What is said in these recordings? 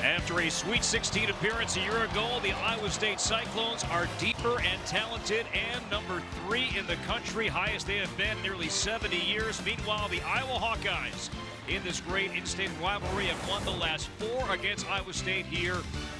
After a Sweet 16 appearance a year ago, the Iowa State Cyclones are deeper and talented and number 3 in the country, highest they have been nearly 70 years. Meanwhile, the Iowa Hawkeyes in this great in-state rivalry have won the last 4 against Iowa State here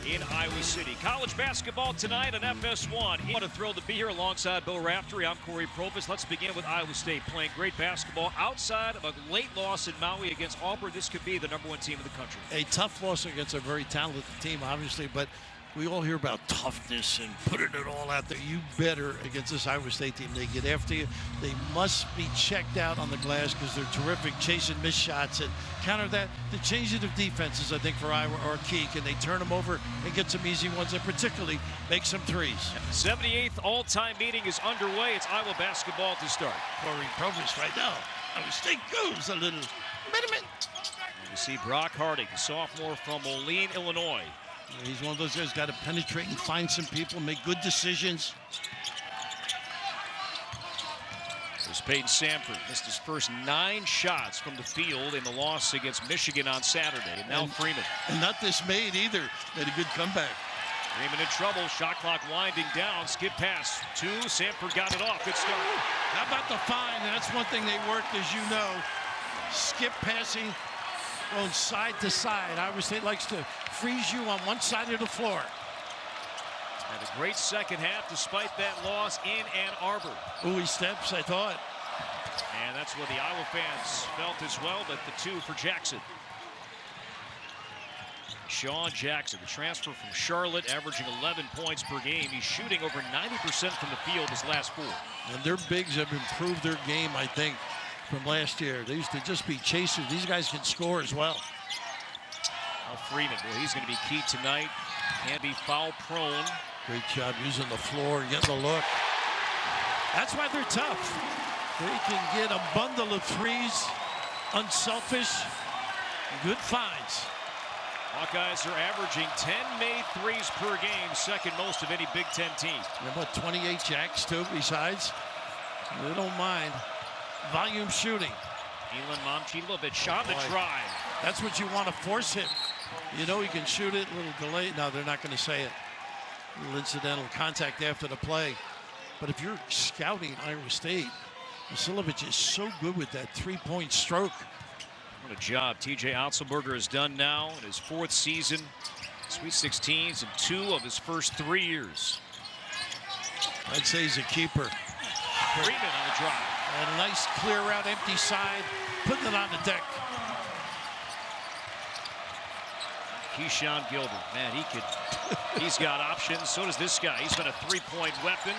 in Iowa City. College basketball tonight on FS1. What a thrill to be here alongside Bill Raftery. I'm Corey Provis. Let's begin with Iowa State playing great basketball outside of a late loss in Maui against Auburn. This could be the #1 team in the country. A tough loss against a very talented team, obviously, but we all hear about toughness and putting it all out there. You better against this Iowa State team. They get after you. They must be checked out on the glass because they're terrific, chasing missed shots. And counter that, the changes of defenses, I think, for Iowa are key. Can they turn them over and get some easy ones and particularly make some threes? 78th all-time meeting is underway. It's Iowa basketball to start. Corey Provis right now. Iowa State goes a little minute. You see Brock Harding, sophomore from Moline, Illinois. He's one of those guys who's got to penetrate and find some people, make good decisions. There's Payton Sandfort. Missed his first 9 shots from the field in the loss against Michigan on Saturday. And now Freeman. And not dismayed either. Made a good comeback. Freeman in trouble. Shot clock winding down. Skip pass. 2. Sandfort got it off. Good start. How about the find? And that's one thing they worked, as you know. Skip passing. Going side to side. Iowa State likes to freeze you on one side of the floor. And a great second half despite that loss in Ann Arbor. Ooh, he steps, I thought. And that's what the Iowa fans felt as well, but the 2 for Jackson. Sean Jackson, the transfer from Charlotte, averaging 11 points per game. He's shooting over 90% from the field his last 4. And their bigs have improved their game, I think, from last year. They used to just be chasers. These guys can score as well. Freeman, well, he's going to be key tonight. Can be foul prone. Great job using the floor, getting the look. That's why they're tough. They can get a bundle of threes, unselfish, good finds. Hawkeyes are averaging 10 made threes per game, second most of any Big Ten team. And about 28 jacks too, besides. They don't mind. Volume shooing. Milan Momcilovic on the drive. That's what you want to force him. You know he can shoot it, a little delay. No, they're not going to say it. A little incidental contact after the play. But if you're scouting Iowa State, Momcilovic is so good with that three-point stroke. What a job TJ Otzelberger has done now in his 4th season. Sweet 16s in 2 of his first 3 years. I'd say he's a keeper. Freeman on the drive. And a nice clear out, empty side, putting it on the deck. Keyshawn Gilbert, man, he's got options. So does this guy. He's been a 3-point weapon.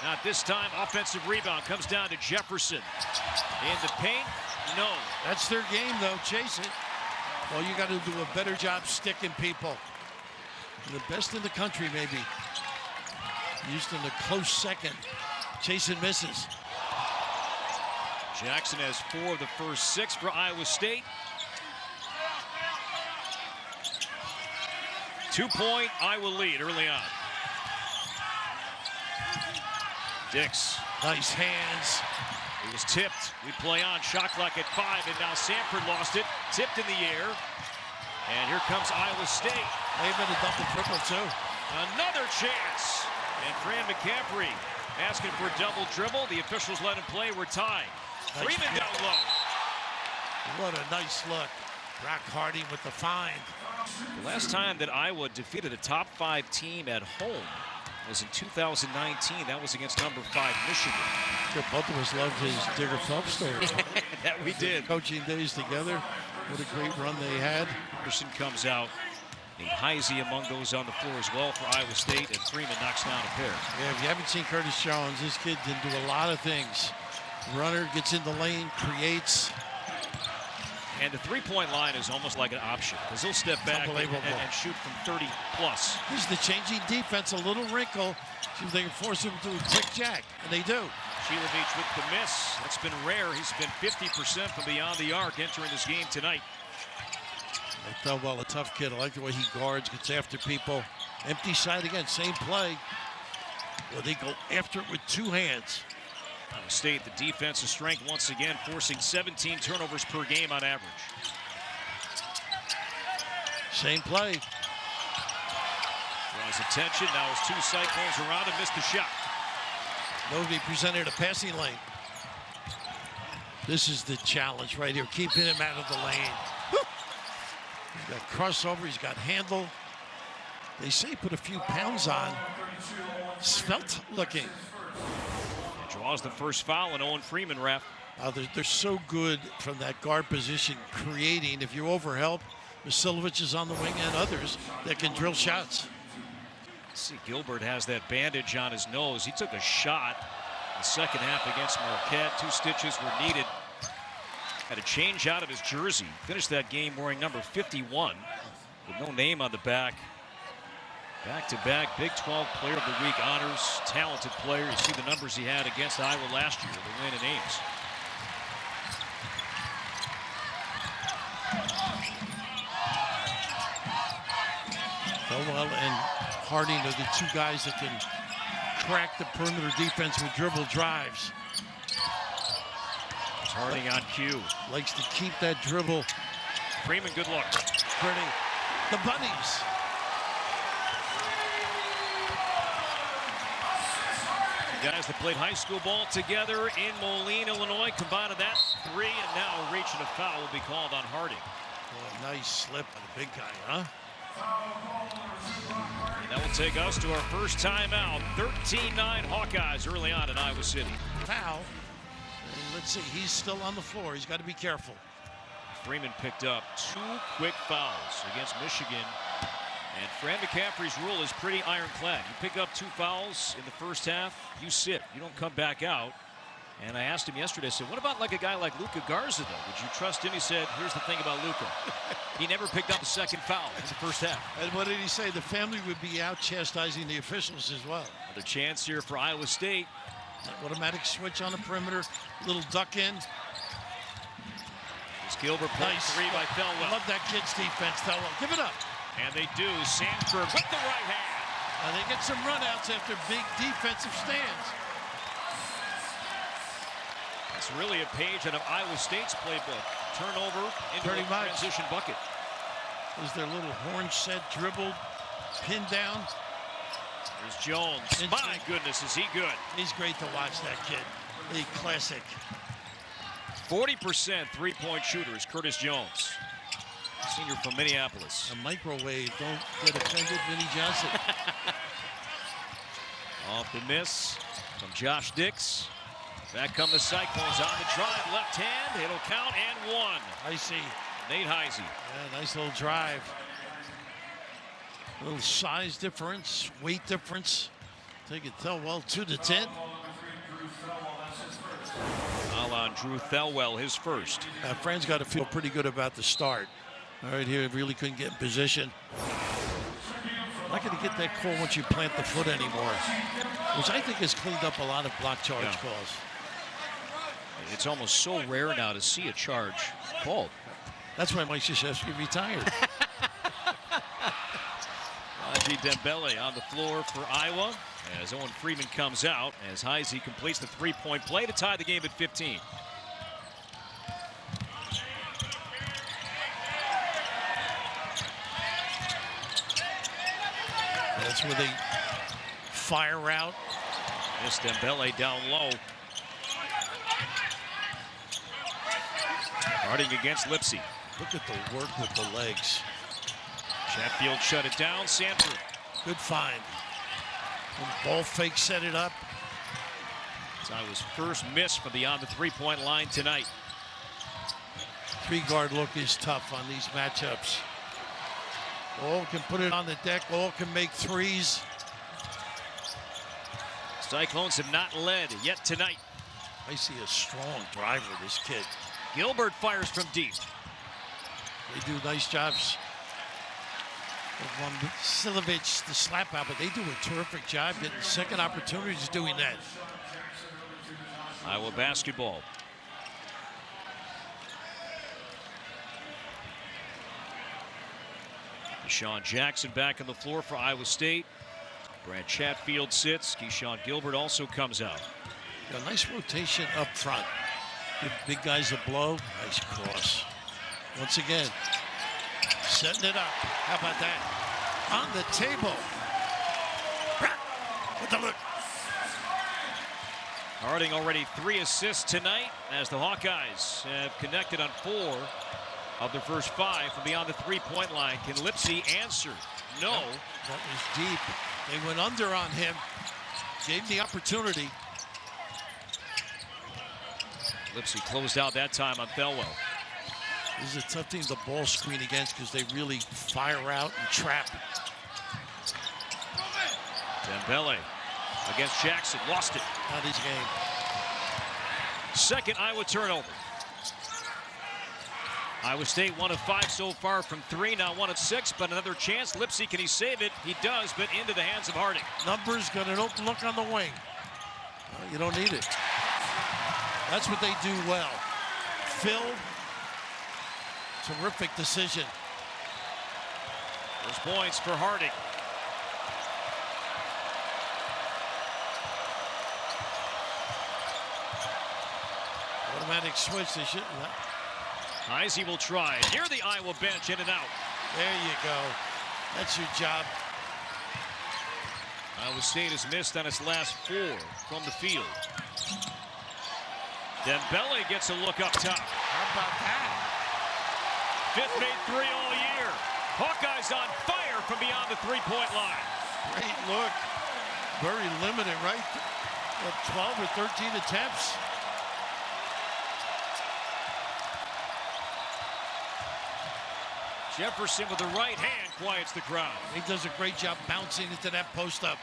Not this time. Offensive rebound comes down to Jefferson. In the paint, no. That's their game, though. Chase it. Well, you got to do a better job sticking people. The best in the country, maybe. Houston, a close second. Chasing misses. Jackson has 4 of the first 6 for Iowa State. 2-point Iowa lead early on. Dix. Nice hands. He was tipped. We play on. Shot clock at 5, and now Sandfort lost it. Tipped in the air. And here comes Iowa State. They've been a double-triple, too. Another chance. And Fran McCaffrey asking for a double dribble. The officials let him play. We're tied. Nice Freeman down low. What a nice look. Brock Harding with the find. The last time that Iowa defeated a top 5 team at home was in 2019. That was against number 5 Michigan. Sure, both of us loved his Digger Phelps story. That we did. Coaching days together. What a great run they had. Anderson comes out. Nate Heise among those on the floor as well for Iowa State, and Freeman knocks down a pair. Yeah, if you haven't seen Curtis Jones, this kid can do a lot of things. Runner, gets in the lane, creates. And the three-point line is almost like an option because he'll step back and shoot from 30 plus. This is the changing defense, a little wrinkle. See if they can force him to a quick jack, and they do. Shilovich with the miss. That's been rare. He's been 50% from beyond the arc entering this game tonight. I thought, well, a tough kid. I like the way he guards, gets after people. Empty side again, same play. Well, they go after it with 2 hands. Iowa State, the defensive strength once again, forcing 17 turnovers per game on average. Same play. Draws attention. Now his two Cyclones around and missed the shot. Nobody presented a passing lane. This is the challenge right here, keeping him out of the lane. He's got crossover, he's got handle. They say put a few pounds on. Svelte looking. He draws the first foul, and Owen Freeman, ref. They're so good from that guard position, creating. If you overhelp, Vasilovic is on the wing and others that can drill shots. See, Gilbert has that bandage on his nose. He took a shot in the second half against Marquette. 2 stitches were needed. Had to change out of his jersey. Finished that game wearing number 51 with no name on the back. Back-to-back Big 12 Player of the Week honors. Talented player. You see the numbers he had against Iowa last year, the win in Ames. Thelwell and Harding are the 2 guys that can crack the perimeter defense with dribble drives. It's Harding on cue. Likes to keep that dribble. Freeman, good look. Pretty. The Bunnies. Guys that played high school ball together in Moline, Illinois, combined that 3, and now reaching a foul will be called on Harding. Oh, nice slip on the big guy, huh? And that will take us to our first timeout. 13-9 Hawkeyes early on in Iowa City. Foul. And let's see, he's still on the floor. He's got to be careful. Freeman picked up 2 quick fouls against Michigan. And Fran McCaffrey's rule is pretty ironclad. You pick up 2 fouls in the first half, you sit. You don't come back out. And I asked him yesterday, I said, what about like a guy like Luka Garza, though? Would you trust him? He said, here's the thing about Luka. He never picked up a second foul in the first half. And what did he say? The family would be out chastising the officials as well. Another chance here for Iowa State. Automatic switch on the perimeter. Little duck in. It's Gilbert playing Nice. 3 by Thelwell. Love that kid's defense, Thelwell. Give it up. And they do. Sandfort with the right hand. And they get some runouts after big defensive stands. It's really a page out of Iowa State's playbook. Turnover into Pretty a much. transition bucket. Is their little horn set dribbled, pinned down. There's Jones. My goodness, is he good. He's great to watch, that kid. The classic. 40% three-point shooter is Curtis Jones, senior from Minneapolis. A microwave. Don't get offended, Vinnie Johnson. Off the miss from Josh Dix. Back come the Cyclones on the drive. Left hand. It'll count and 1. I see. Nate Heise. Yeah, nice little drive. A little size difference, weight difference. Take it Thelwell 2 to 10. Foul on Drew Thelwell, his first. Fran's got to feel pretty good about the start. All right, here, really couldn't get in position. Not going to get that call once you plant the foot anymore, which I think has cleaned up a lot of block charge calls. It's almost so rare now to see a charge called. That's why Mike Krzyzewski retired. Raji Dembele on the floor for Iowa as Owen Freeman comes out as Heise completes the 3-point play to tie the game at 15. That's where they fire out. Miss Dembele down low. Guarding against Lipsey. Look at the work with the legs. Chatfield shut it down. Sandfort. Good find. And ball fake set it up. It's Iowa's first miss from beyond the 3-point line tonight. 3-guard look is tough on these matchups. All can put it on the deck. All can make threes. Cyclones have not led yet tonight. I see a strong driver, this kid. Gilbert fires from deep. They do nice jobs. Vasilovic, the slap out, but they do a terrific job getting second opportunities doing that. Iowa basketball. Deshaun Jackson back on the floor for Iowa State. Brad Chatfield sits. Keyshawn Gilbert also comes out. A nice rotation up front. Give big guys a blow. Nice cross. Once again, setting it up. How about that? On the table. With the look. Harding already 3 assists tonight as the Hawkeyes have connected on 4 of their first 5 from beyond the three-point line. Can Lipsey answer? No. That was deep. They went under on him. Gave him the opportunity. Lipsey closed out that time on Thelwell. This is a tough team to ball screen against because they really fire out and trap. Dembele against Jackson, lost it. Not his game. Second Iowa turnover. Iowa State 1 of 5 so far from 3, now 1 of 6, but another chance. Lipsey, can he save it? He does, but into the hands of Harding. Numbers got an open look on the wing. Well, you don't need it. That's what they do well. Phil, terrific decision. Those points for Harding. Automatic switch, they should. Heise will try. Near the Iowa bench, in and out. There you go. That's your job. Iowa State has missed on its last 4 from the field. Dembele gets a look up top. How about that? 5th made 3 all year. Hawkeyes on fire from beyond the three-point line. Great look. Very limited, right? 12 or 13 attempts. Jefferson with the right hand quiets the crowd. He does a great job bouncing into that post up.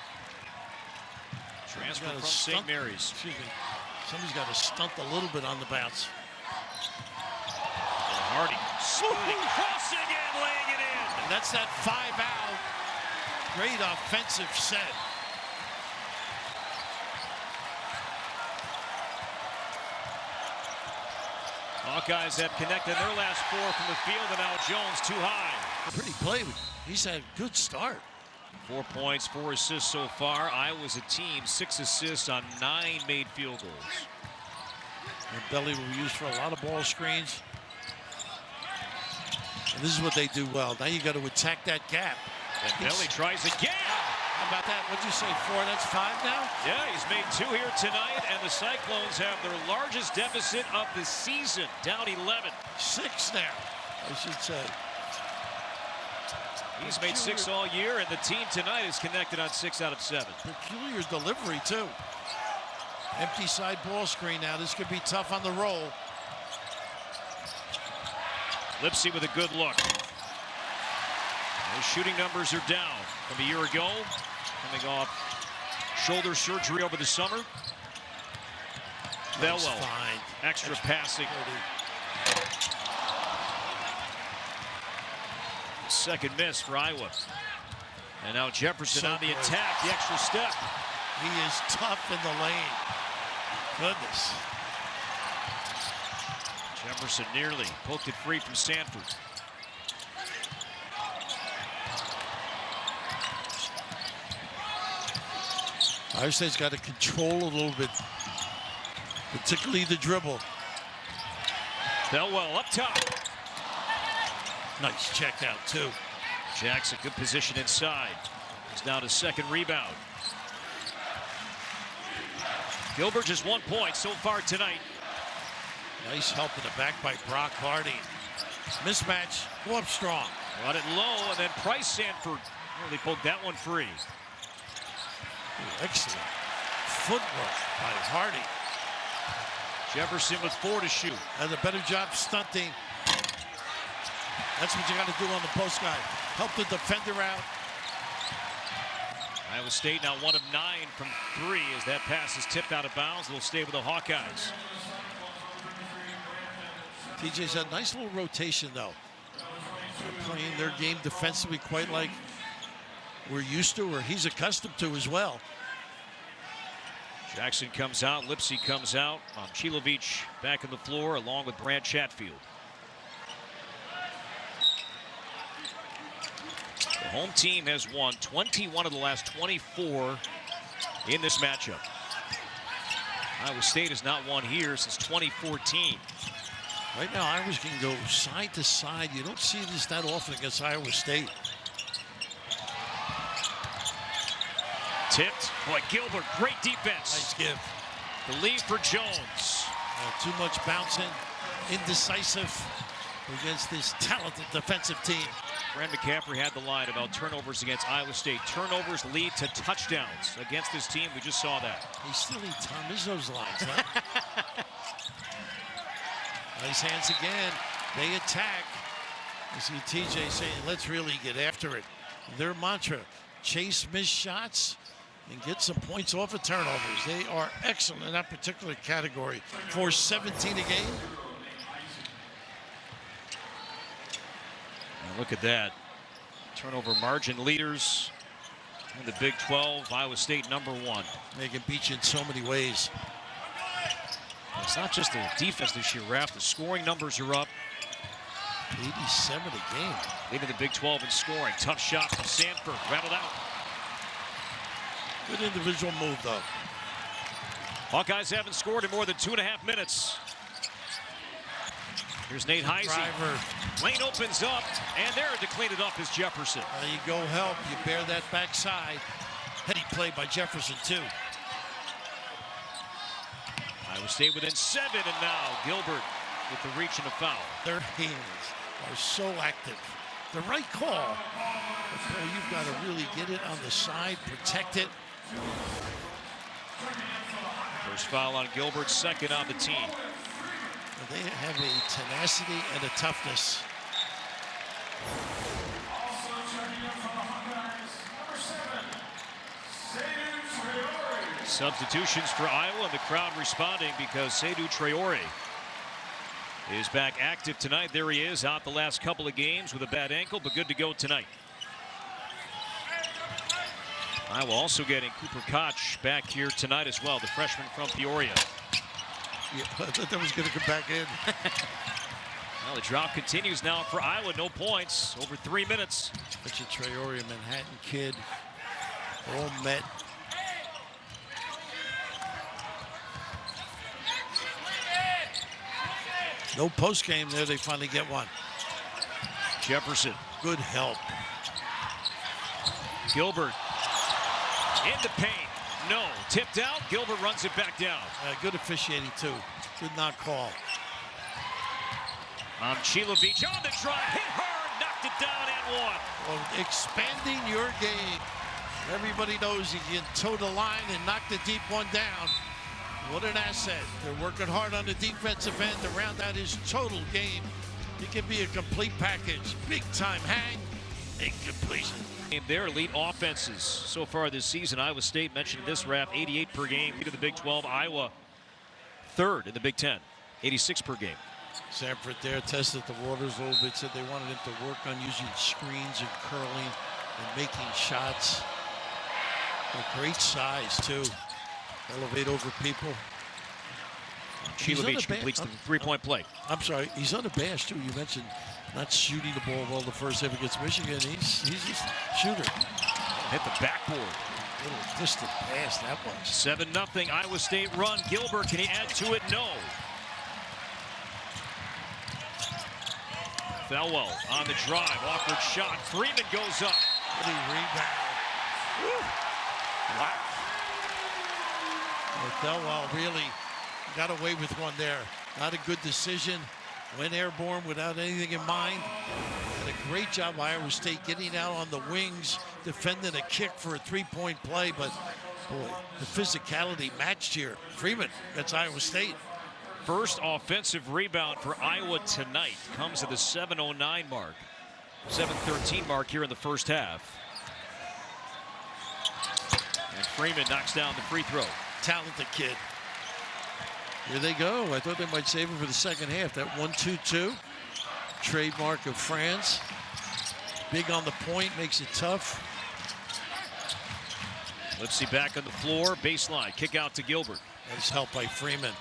Transfer from St. Mary's. Excuse me. Somebody's got to stunt a little bit on the bounce. Harding smoothing, crossing and laying it in. And that's that 5 out. Great offensive set. Hawkeyes have connected their last 4 from the field, and now Jones too high. Pretty play. He's had a good start. 4 points, 4 assists so far. Iowa's a team, 6 assists on 9 made field goals. And Belly will be used for a lot of ball screens. And this is what they do well. Now you got to attack that gap. And Belly tries again. How about that? What'd you say, 4? That's 5 now? Yeah, he's made 2 here tonight, and the Cyclones have their largest deficit of the season, down 11. 6 now, I should say. He's made 6 all year, and the team tonight is connected on 6 out of 7. Peculiar delivery, too. Empty side ball screen now. This could be tough on the roll. Lipsey with a good look. His shooting numbers are down from a year ago, coming off shoulder surgery over the summer. Thelwell, extra passing. Second miss for Iowa. And now Jefferson on the attack, the extra step. He is tough in the lane. Goodness. Jefferson nearly poked it free from Sandfort. Iowa State's got to control a little bit, particularly the dribble. Thelwell up top. Nice check out, too. Jackson, good position inside. It's down to second rebound. Gilbert just 1 point so far tonight. Nice help in the back by Brock Harding. Mismatch, go up strong. Got it low, and then Payton Sandfort really poked that one free. Ooh, excellent footwork by Harding. Jefferson with 4 to shoot. Does a better job stunting. That's what you got to do on the post guy. Help the defender out. Iowa State now 1 of 9 from 3 as that pass is tipped out of bounds. It'll stay with the Hawkeyes. TJ's had a nice little rotation, though. They're playing their game defensively quite like we're used to, or he's accustomed to as well. Jackson comes out, Lipsey comes out. Chilovic back on the floor along with Brant Chatfield. The home team has won 21 of the last 24 in this matchup. Iowa State has not won here since 2014. Right now, Iowa can go side to side. You don't see this that often against Iowa State. Tipped. Boy, Gilbert, great defense. Nice give. The lead for Jones. Too much bouncing, indecisive against this talented defensive team. Fran McCaffrey had the line about turnovers against Iowa State. Turnovers lead to touchdowns against this team. We just saw that. He's still in Tom Izzo's lines, huh? Nice hands again. They attack. You see TJ saying, let's really get after it. Their mantra, chase missed shots and get some points off of turnovers. They are excellent in that particular category. For 17 a game. Now look at that. Turnover margin leaders in the Big 12. Iowa State #1. They can beat you in so many ways. It's not just the defense this year, Raph. The scoring numbers are up. 87 a game. Leading the Big 12 in scoring. Tough shot from Sandfort. Rattled out. Good individual move, though. Hawkeyes haven't scored in more than 2.5 minutes. Here's Nate Heise. Lane opens up, and there to clean it up is Jefferson. There you go, help. You bear that backside. Heady play by Jefferson, too. Iowa State within 7, and now Gilbert with the reach and a foul. Their hands are so active. The right call. But boy, you've got to really get it on the side, protect it. First foul on Gilbert, second on the team. They have a tenacity and a toughness. Substitutions for Iowa, and the crowd responding because Seydou Traore is back active tonight. There he is, out the last couple of games with a bad ankle, but good to go tonight. Iowa also getting Cooper Koch back here tonight as well, the freshman from Peoria. Yeah, I thought that was going to come back in. Well, the drought continues now for Iowa. No points over 3 minutes. Such a Traore, Manhattan kid, all met. No post game there. They finally get one. Jefferson. Good help. Gilbert in the paint. No. Tipped out. Gilbert runs it back down. Good officiating, too. Good not call. Sheila Beach on the drive. Hit hard. Knocked it down and one. Well, expanding your game. Everybody knows you can toe the line and knock the deep one down. What an asset. They're working hard on the defensive end to round out his total game. He can be a complete package. Big time hang and completion. Their elite offenses so far this season. Iowa State mentioned this, Raph, 88 per game. Lead of the Big 12. Iowa third in the Big 10, 86 per game. Sandfort there tested the waters a little bit, said they wanted him to work on using screens and curling and making shots. A great size, too. Elevate over people. Sheila Beach completes the three-point play. I'm sorry, he's unabashed, too. You mentioned not shooting the ball well the first half against Michigan. He's just a shooter. Hit the backboard. A little distant pass, that was. 7-0 Iowa State run. Gilbert, can he add to it? No. Thelwell on the drive. Awkward shot. Freeman goes up. Good rebound. Woo. Wow. Well, Thelwell really got away with one there. Not a good decision. Went airborne without anything in mind. Did a great job, Iowa State, getting out on the wings, defending a kick for a three-point play. But, boy, the physicality matched here. Freeman against Iowa State. First offensive rebound for Iowa tonight comes at the 7:09 mark. 7:13 mark here in the first half. And Freeman knocks down the free throw. Talented kid. Here they go. I thought they might save him for the second half. That 1-2-2, trademark of France. Big on the point, makes it tough. Lipsey back on the floor, baseline, kick out to Gilbert. Nice help by Freeman.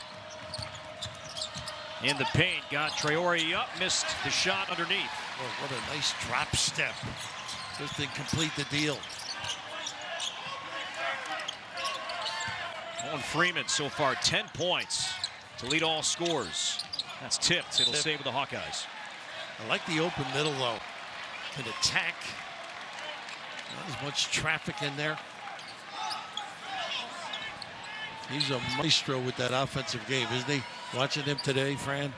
In the paint, got Traore up, missed the shot underneath. Oh, what a nice drop step. Just to complete the deal. Owen Freeman so far 10 points to lead all scores. That's tipped. It'll stay with the Hawkeyes. I like the open middle, though. An attack. Not as much traffic in there. He's a maestro with that offensive game, isn't he? Watching him today, Fran.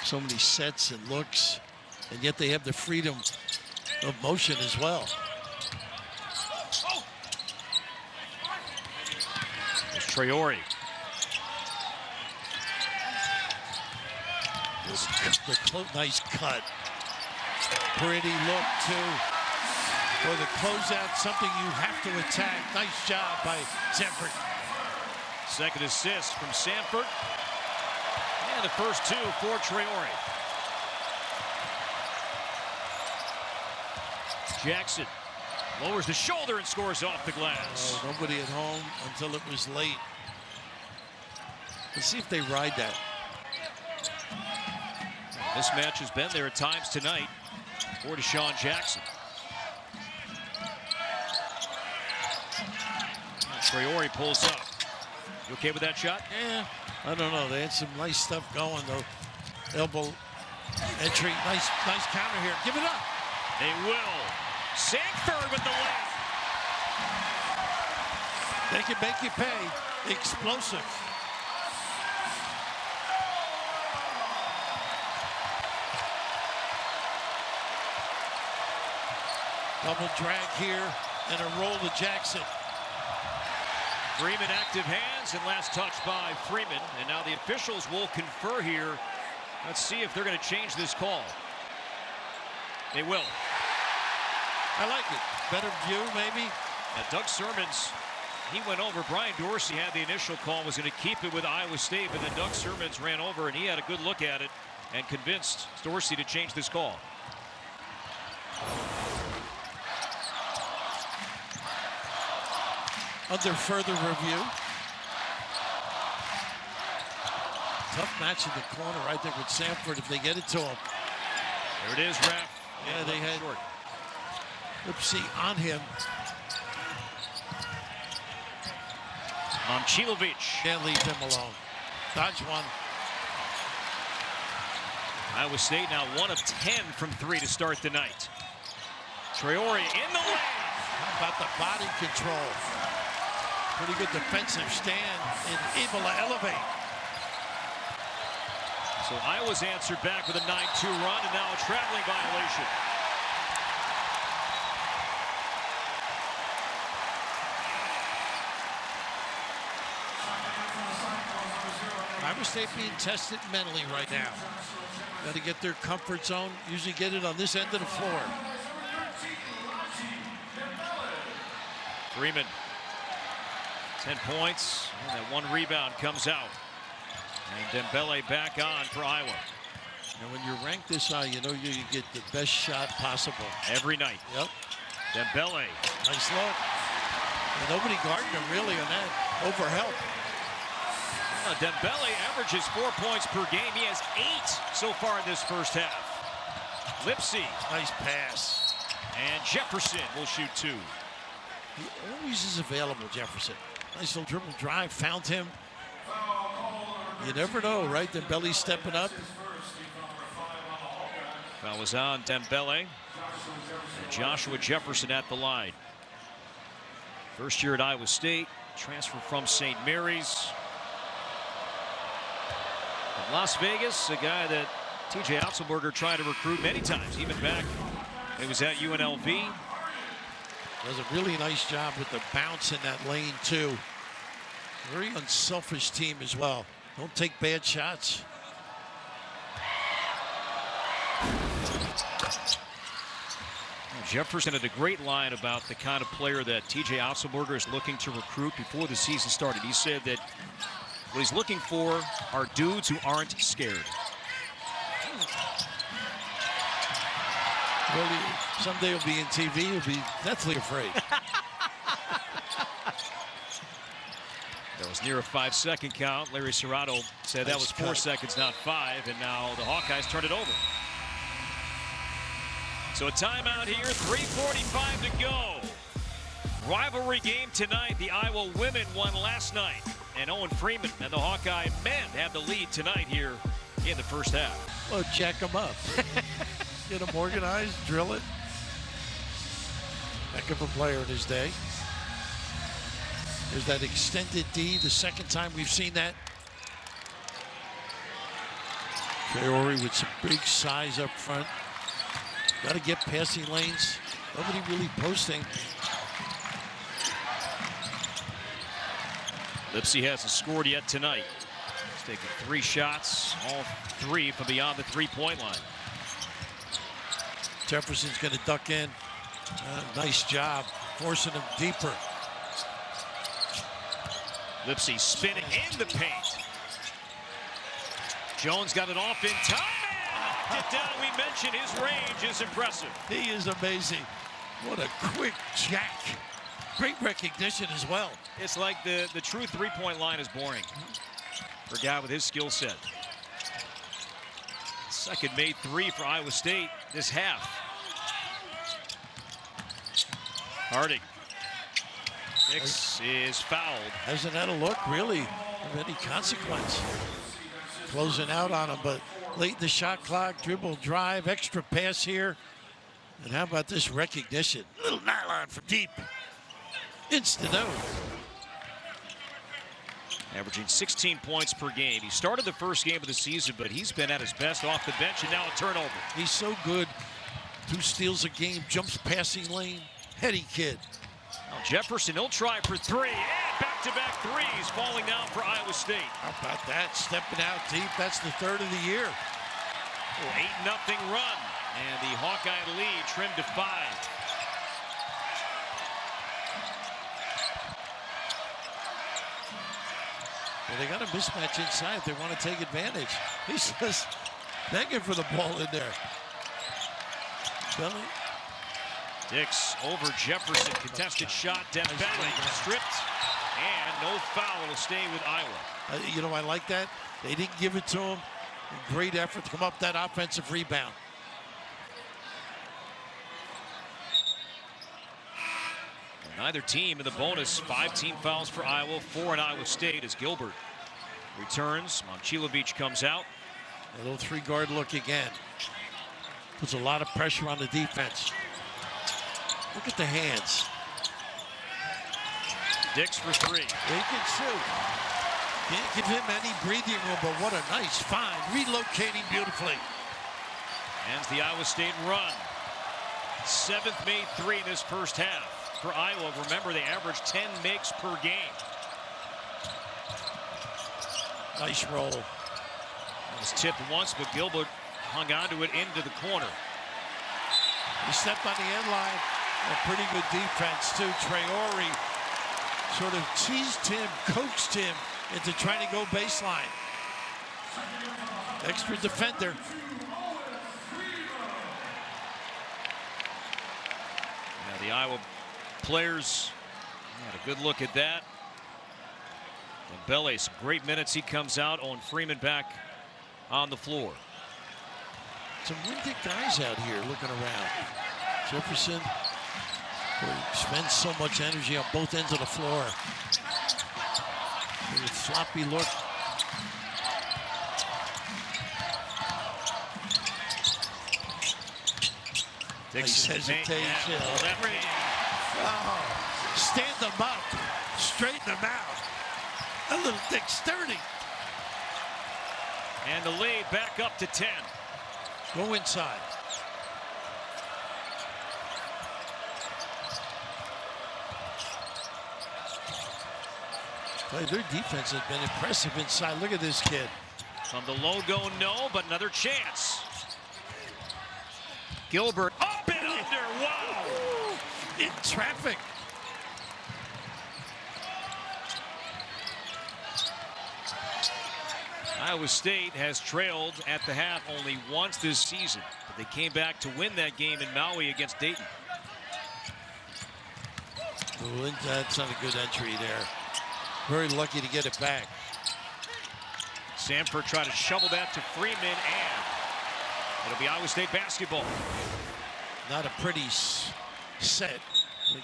So many sets and looks, and yet they have the freedom of motion as well. There's Traore. Nice cut. Pretty look, too. For the closeout, something you have to attack. Nice job by Sandfort. Second assist from Sandfort. And the first two for Traore. Jackson lowers the shoulder and scores off the glass. Oh, nobody at home until it was late. Let's see if they ride that. This match has been there at times tonight for Deshaun Jackson. Traore pulls up. You okay with that shot? Yeah, I don't know. They had some nice stuff going, though. Elbow entry. Nice counter here. Give it up. They will. Sandfort with the layup. They can make you pay. Explosive. Double drag here and a roll to Jackson. Freeman active hands and last touch by Freeman. And now the officials will confer here. Let's see if they're going to change this call. They will. I like it. Better view, maybe. Doug Sermons, he went over. Brian Dorsey had the initial call, was going to keep it with Iowa State, but then Doug Sermons ran over and he had a good look at it and convinced Dorsey to change this call. Under further review. Tough match in the corner, I think, with Sandfort if they get it to him. There it is, ref. Yeah, they had Lipsey on him. Momcilovic. Can't leave him alone. Dodge one. Iowa State now 1 of 10 from 3 to start the night. Traore in the lane. How about the body control? Pretty good defensive stand and able to elevate. So Iowa's answered back with a 9-2 run and now a traveling violation. Iowa State being tested mentally right now. Got to get their comfort zone. Usually get it on this end of the floor. Freeman. 10 points, and that 1 rebound comes out. And Dembele back on for Iowa. And when you're ranked this high, you know you get the best shot possible. Every night. Yep. Dembele. Nice look. And nobody guarding him really on that. Over help. Dembele averages 4 points per game. He has 8 so far in this first half. Lipsey. Nice pass. And Jefferson will shoot 2. He always is available, Jefferson. Nice little dribble drive, found him. You never know, right? Dembele stepping up. Foul was on Dembele. And Joshua Jefferson at the line. First year at Iowa State, transfer from St. Mary's. From Las Vegas, a guy that TJ Otzelberger tried to recruit many times, even back when he was at UNLV. Does a really nice job with the bounce in that lane, too. Very unselfish team as well. Don't take bad shots. Jefferson had a great line about the kind of player that TJ Otzelberger is looking to recruit before the season started. He said that what he's looking for are dudes who aren't scared. Well, someday he'll be in TV. He'll be deathly afraid. That was near a 5-second count. Larry Serrato said that was 4 seconds, not 5, and now the Hawkeyes turn it over. So a timeout here, 3:45 to go. Rivalry game tonight. The Iowa women won last night, and Owen Freeman and the Hawkeye men have the lead tonight here in the first half. Well, jack them up. Get them organized, drill it. Heck of a player in his day. There's that extended D, the second time we've seen that. Traore with some big size up front. Got to get passing lanes. Nobody really posting. Lipsey hasn't scored yet tonight. He's taken 3 shots, all 3 from beyond the three-point line. Jefferson's going to duck in. Nice job forcing him deeper. Lipsey spinning in the paint. Jones got it off in time. Knocked it down. We mentioned his range is impressive. He is amazing. What a quick jack. Great recognition as well. It's like the true three-point line is boring for a guy with his skill set. Second made 3 for Iowa State this half. Harding. Dix is fouled. Hasn't had a look really of any consequence. Closing out on him, but late in the shot clock, dribble, drive, extra pass here. And how about this recognition? Little nylon from deep. Instant out. Averaging 16 points per game. He started the first game of the season, but he's been at his best off the bench, and now a turnover. He's so good. 2 steals a game, jumps passing lane. Heady kid. Now Jefferson, he'll try for 3, and back-to-back threes falling down for Iowa State. How about that? Stepping out deep. That's the 3rd of the year. 8-0 run, and the Hawkeye lead trimmed to 5. Well, they got a mismatch inside. They want to take advantage. He's just begging for the ball in there. Belly. Dix over Jefferson. Contested shot. Dembele stripped. And no foul. Will stay with Iowa. You know, I like that. They didn't give it to him. Great effort to come up that offensive rebound. Neither team in the bonus. 5 team fouls for Iowa, 4 in Iowa State as Gilbert returns. Momcilovic comes out. A little 3-guard look again. Puts a lot of pressure on the defense. Look at the hands. Dix for 3. They can shoot. Can't give him any breathing room, but what a nice find. Relocating beautifully. Ends the Iowa State run. 7th made 3 in this first half. For Iowa, remember they average 10 makes per game. Nice roll. It was tipped once, but Gilbert hung onto it into the corner. He stepped on the end line. A pretty good defense too. Traore sort of teased him, coaxed him into trying to go baseline. Extra defender. Now the Iowa players had a good look at that. Dembele, some great minutes. He comes out. Owen Freeman back on the floor. Some winded guys out here looking around. Jefferson spends so much energy on both ends of the floor. A floppy look. Nice hesitation. Oh, stand them up, straighten them out. A little dexterity. And the lead back up to 10. Go inside. Their defense has been impressive inside. Look at this kid. From the logo, no, but another chance. Gilbert up and under. Wow. In traffic. Iowa State has trailed at the half only once this season, but they came back to win that game in Maui against Dayton. Well, that's not a good entry there. Very lucky to get it back. Sandfort tried to shovel that to Freeman, and it'll be Iowa State basketball. Not a pretty set.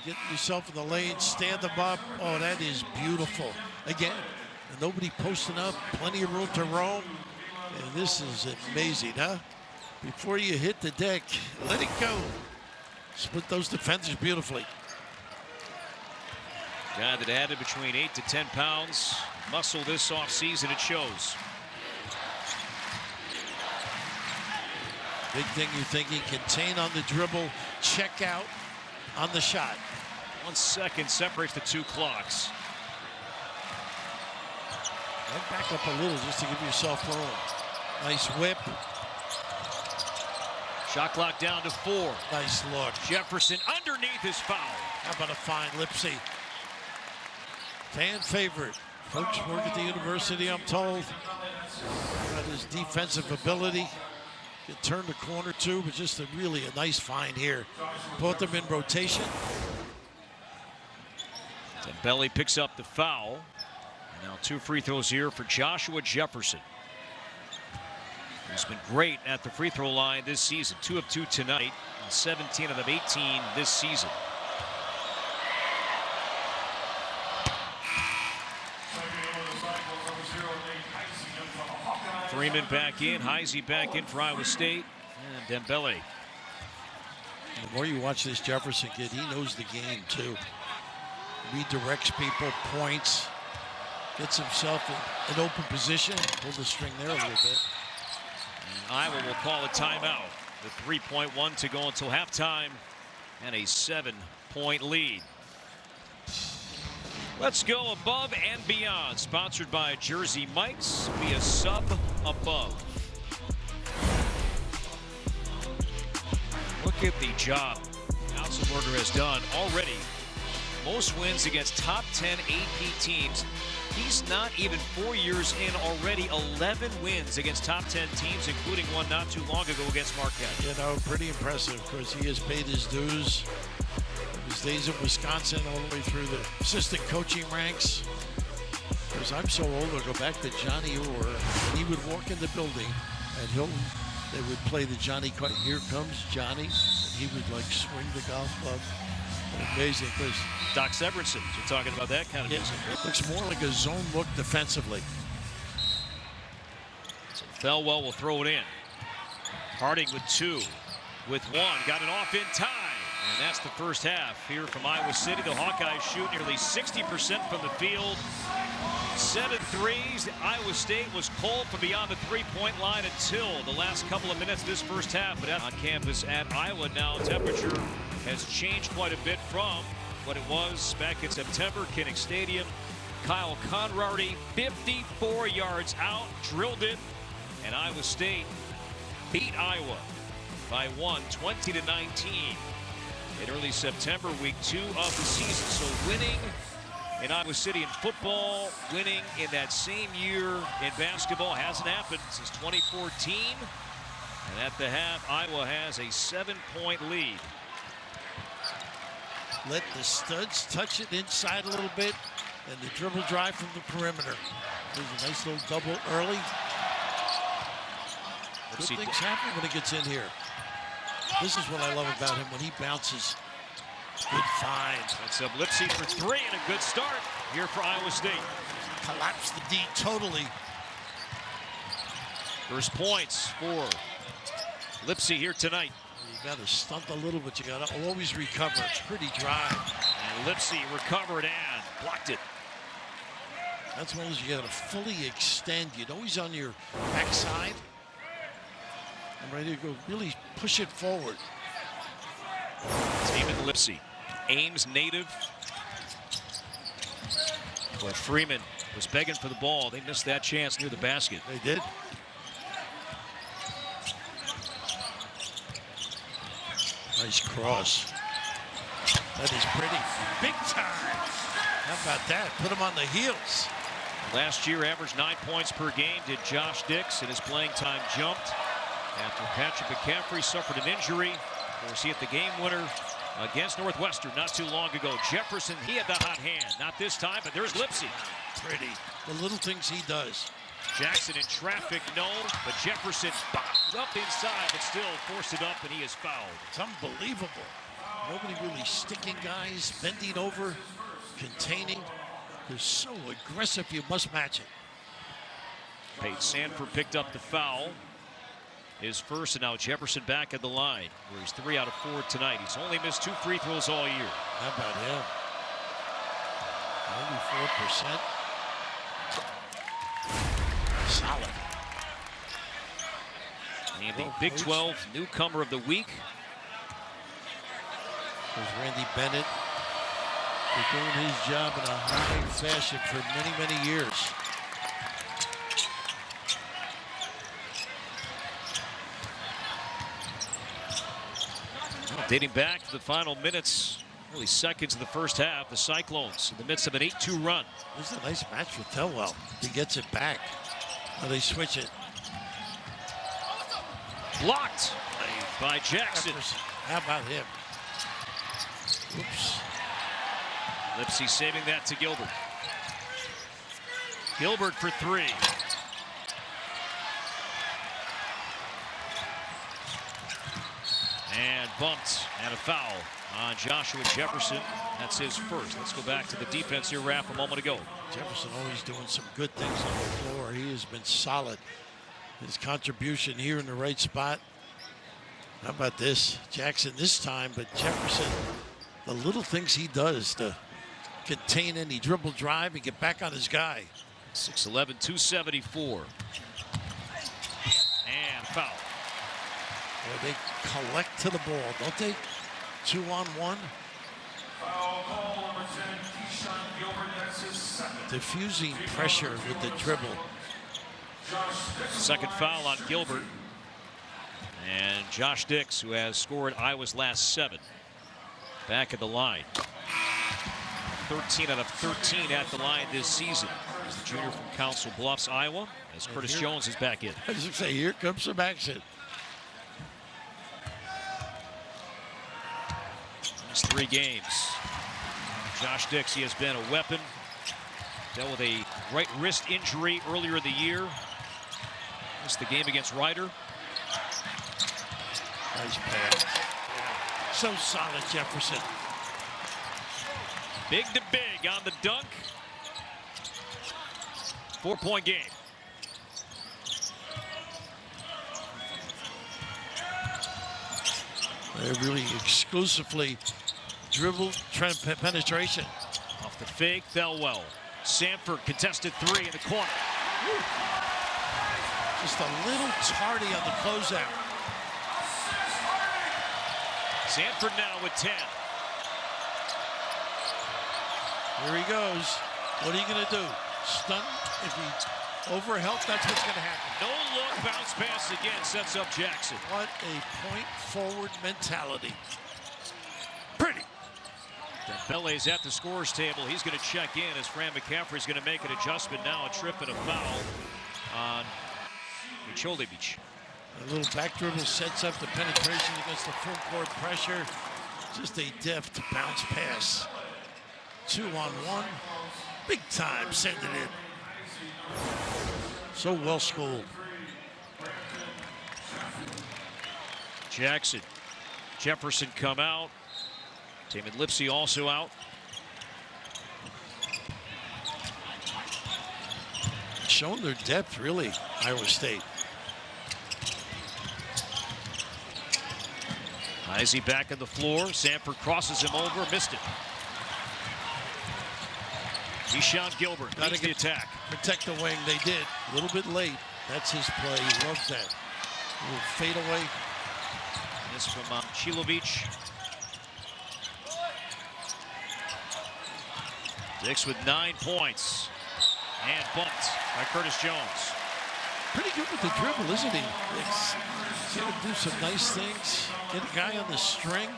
Get yourself in the lane, stand them up. Oh, that is beautiful. Again, nobody posting up, plenty of room to roam. And this is amazing, huh? Before you hit the deck, let it go. Split those defenders beautifully. Guy that added between 8 to 10 pounds. Muscle this offseason, it shows. Big thing you think he contain on the dribble, check out on the shot. 1 second separates the two clocks. And back up a little just to give yourself room. Nice whip. Shot clock down to 4. Nice look. Jefferson underneath his foul. How about a fine Lipsey? Fan favorite. Folks work at the university, I'm told. Got his defensive ability. Can turn the corner too, but just really a nice find here. Both them in rotation. Dembele picks up the foul. And now 2 free throws here for Joshua Jefferson. He's been great at the free throw line this season. 2 of 2 tonight, and 17 of them 18 this season. Freeman back in, Heise back in for Iowa State, and Dembele. The more you watch this Jefferson kid, he knows the game too. Redirects people, points, gets himself in an open position, pull the string there a little bit. And Iowa will call a timeout with 3.1 to go until halftime and a 7-point lead. Let's go above and beyond. Sponsored by Jersey Mike's. Be a sub above. Look at the job Alsenberger has done already. Most wins against top 10 AP teams. He's not even 4 years in already. 11 wins against top 10 teams, including one not too long ago against Marquette. You know, pretty impressive because he has paid his dues. His days in Wisconsin all the way through the assistant coaching ranks. Because I'm so old, I'll go back to Johnny Orr. When he would walk in the building at Hilton, they would play the Johnny, here comes Johnny. And he would like swing the golf club. Amazing. Because Doc Severinsen, you're talking about that kind of music. It looks more like a zone look defensively. So Felwell will throw it in. Harding with 2, with 1, got it off in time. And that's the first half here from Iowa City. The Hawkeyes shoot nearly 60% from the field. 7 threes. Iowa State was cold from beyond the three-point line until the last couple of minutes of this first half. But on campus at Iowa now, temperature has changed quite a bit from what it was back in September. Kinnick Stadium. Kyle Conrarty, 54 yards out, drilled it. And Iowa State beat Iowa by 1, 20-19. In early September, week 2 of the season. So winning in Iowa City in football, winning in that same year in basketball hasn't happened since 2014. And at the half, Iowa has a 7-point lead. Let the studs touch it inside a little bit, and the dribble drive from the perimeter. There's a nice little double early. Good things happen when he gets in here. This is what I love about him when he bounces. Good find. That's up Lipsey for 3 and a good start here for Iowa State. Collapsed the D totally. First points for Lipsey here tonight. You got to stunt a little, but you got to always recover. It's pretty dry. And Lipsey recovered and blocked it. That's one of those you got to fully extend. You're always on your backside. I'm ready to go really push it forward. Tamin Lipsey, Ames native. But Freeman was begging for the ball. They missed that chance near the basket. They did. Nice cross. That is pretty. Big time. How about that? Put him on the heels. Last year averaged 9 points per game. Did Josh Dix, and his playing time jumped after Patrick McCaffrey suffered an injury. Of course, he hit the game winner against Northwestern not too long ago. Jefferson, he had the hot hand. Not this time, but there's Lipsey. Pretty. The little things he does. Jackson in traffic, no, but Jefferson bombed up inside, but still forced it up, and he is fouled. It's unbelievable. Nobody really sticking guys, bending over, containing. They're so aggressive, you must match it. Payton Sandfort picked up the foul. His first, and now Jefferson back at the line, where he's 3 out of 4 tonight. He's only missed 2 free throws all year. How about him? 94%. Solid. And the Big 12 newcomer of the week. There's Randy Bennett. He's doing his job in a high fashion for many, many years. Dating back to the final minutes, really seconds of the first half, the Cyclones in the midst of an 8-2 run. This is a nice match for Telwell. He gets it back. Now they switch it. Blocked by Jackson. How about him? Oops. Lipsey saving that to Gilbert. Gilbert for three. And bumped, and a foul on Joshua Jefferson. That's his first. Let's go back to the defense here, Raph, a moment ago. Jefferson always doing some good things on the floor. He has been solid. His contribution here in the right spot. How about this? Jackson this time, but Jefferson, the little things he does to contain any dribble drive and get back on his guy. 6'11", 274. And foul. Boy, they collect to the ball, don't they? 2-on-1. Diffusing pressure with the dribble. Second foul on Gilbert. And Josh Dix, who has scored Iowa's last 7. Back at the line. 13 out of 13 at the line this season. He's the junior from Council Bluffs, Iowa, as Curtis Jones is back in. I was going to say, here comes some action. Last 3 games. Josh Dix, he has been a weapon. Dealt with a right wrist injury earlier in the year. Missed the game against Ryder. Nice pass. So solid, Jefferson. Big to big on the dunk. 4-point game. They really exclusively dribble penetration. Off the fake, fell well. Sandfort contested 3 in the corner. Woo. Just a little tardy on the closeout. Sandfort now with 10. Here he goes. What are you going to do? Stun? If he overhelp, that's what's going to happen. No look, bounce pass again, sets up Jackson. What a point forward mentality. Pretty. Dembele's at the scorer's table. He's going to check in as Fran McCaffrey's going to make an adjustment now. A trip and a foul on Micholovic. A little back dribble sets up the penetration against the full court pressure. Just a deft bounce pass. 2-on-1. Big time, send it in. So well schooled. Jackson. Jefferson come out. Tamin Lipsey also out. Showing their depth, really, Iowa State. Heise back on the floor. Sandfort crosses him over, missed it. Deshaun Gilbert leads the attack. Protect the wing, they did. A little bit late. That's his play, he loves that. A little fade away. This from Micholovic. Dix with 9 points. And bumped by Curtis Jones. Pretty good with the dribble, isn't he? He's going to do some nice things. Get a guy on the string.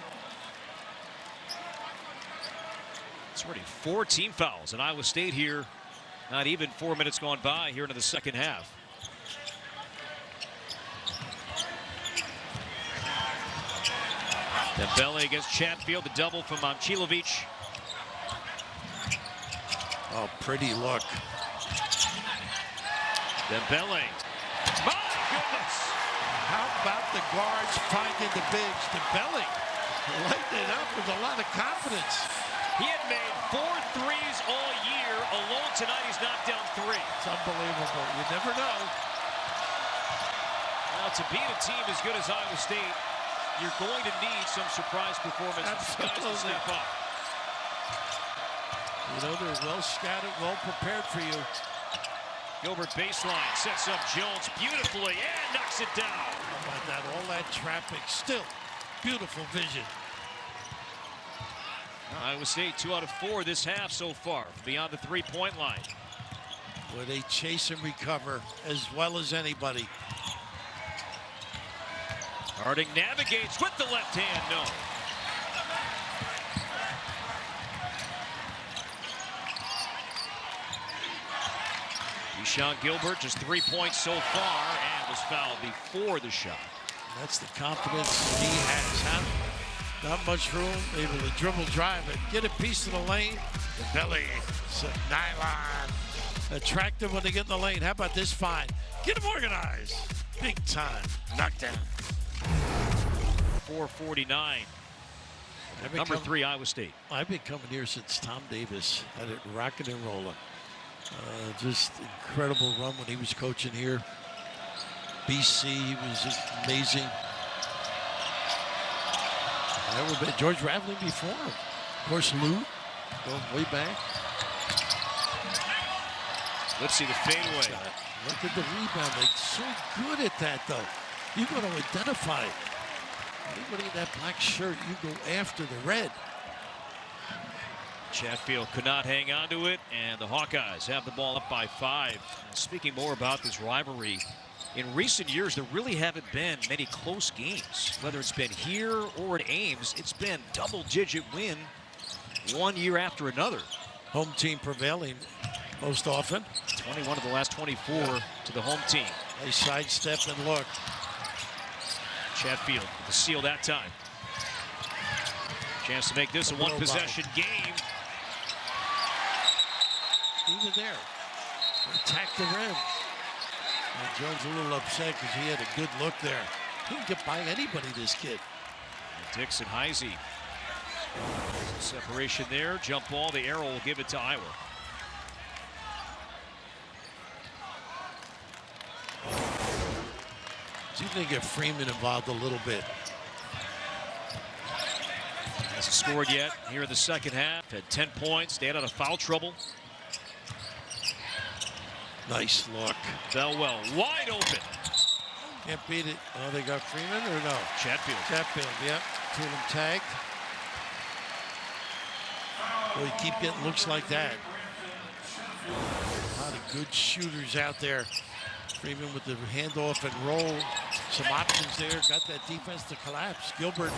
It's already 4 team fouls in Iowa State here. Not even 4 minutes gone by here into the second half. Dembele against Chatfield, the double from Micholovic. Oh, pretty look. Dembele. My goodness! How about the guards finding the bigs? Dembele lighting it up with a lot of confidence. He had made 4 threes all year. Alone tonight, he's knocked down 3. It's unbelievable. You never know. Well, to beat a team as good as Iowa State, you're going to need some surprise performance. Absolutely. To step up. You know, they're well scouted, well prepared for you. Gilbert baseline, sets up Jones beautifully and knocks it down. How about that? All that traffic, still beautiful vision. Iowa State 2 out of 4 this half so far, beyond the three-point line. Where they chase and recover as well as anybody. Harding navigates with the left hand, no. Deshaun Gilbert just 3 points so far and was fouled before the shot. That's the confidence he has, huh? Not much room, able to dribble, drive it, get a piece of the lane. The belly, some nylon. Attractive when they get in the lane. How about this find? Get them organized. Big time. Knockdown. 4:49. Number 3, Iowa State. I've been coming here since Tom Davis had it rocking and rolling. Just incredible run when he was coaching here. BC, he was amazing. George Raveling before him. Of course, Lou, going way back. Lipsey the fadeaway. Look at the rebound. They're so good at that, though. You're going to identify it. Anybody in that black shirt, you go after the red. Chatfield could not hang on to it, and the Hawkeyes have the ball up by 5. Speaking more about this rivalry, in recent years, there really haven't been many close games. Whether it's been here or at Ames, it's been double-digit win one year after another. Home team prevailing most often. 21 of the last 24 to the home team. Nice sidestep and look. Chatfield with the seal that time. Chance to make this a one-possession game. Even there, attack the rim. And Jones a little upset because he had a good look there. He can get by anybody, this kid. And Dix and Heise. Separation there, jump ball. The arrow will give it to Iowa. See if they can get Freeman involved a little bit. Hasn't scored yet here in the second half. Had 10 points, stayed out of foul trouble. Nice look. Bellwell wide open. Can't beat it. Oh, they got Freeman or no? Chatfield. Chatfield, yep. Two of them tagged. Well, you keep getting looks like that. A lot of good shooters out there. Freeman with the handoff and roll. Some options there. Got that defense to collapse. Gilbert.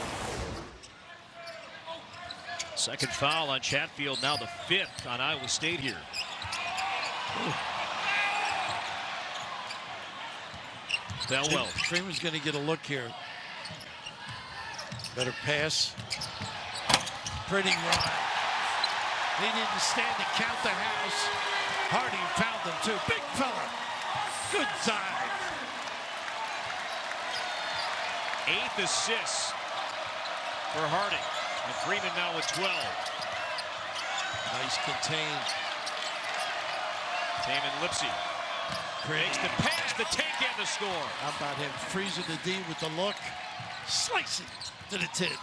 Second foul on Chatfield. Now the 5th on Iowa State here. Ooh. Bellwell. Freeman's going to get a look here. Better pass. Pretty run. He didn't stand to count the house. Harding found them too. Big fella. Good dive. 8th assist for Harding. And Freeman now with 12. Nice contain. Tamin Lipsey makes the pass, the take, and the score. How about him freezing the D with the look? Slicing to the tip.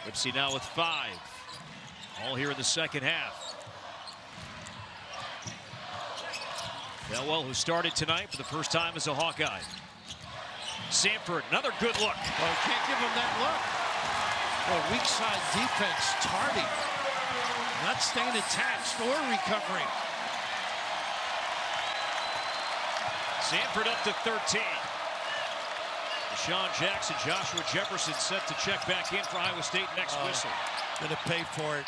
Lipsey now with 5. All here in the second half. Bellwell, who started tonight for the first time as a Hawkeye. Sandfort, another good look. Oh, can't give him that look. Well, weak side defense, tardy. Not staying attached or recovering. Sandfort up to 13. Deshaun Jackson, Joshua Jefferson set to check back in for Iowa State next whistle. Gonna pay for it.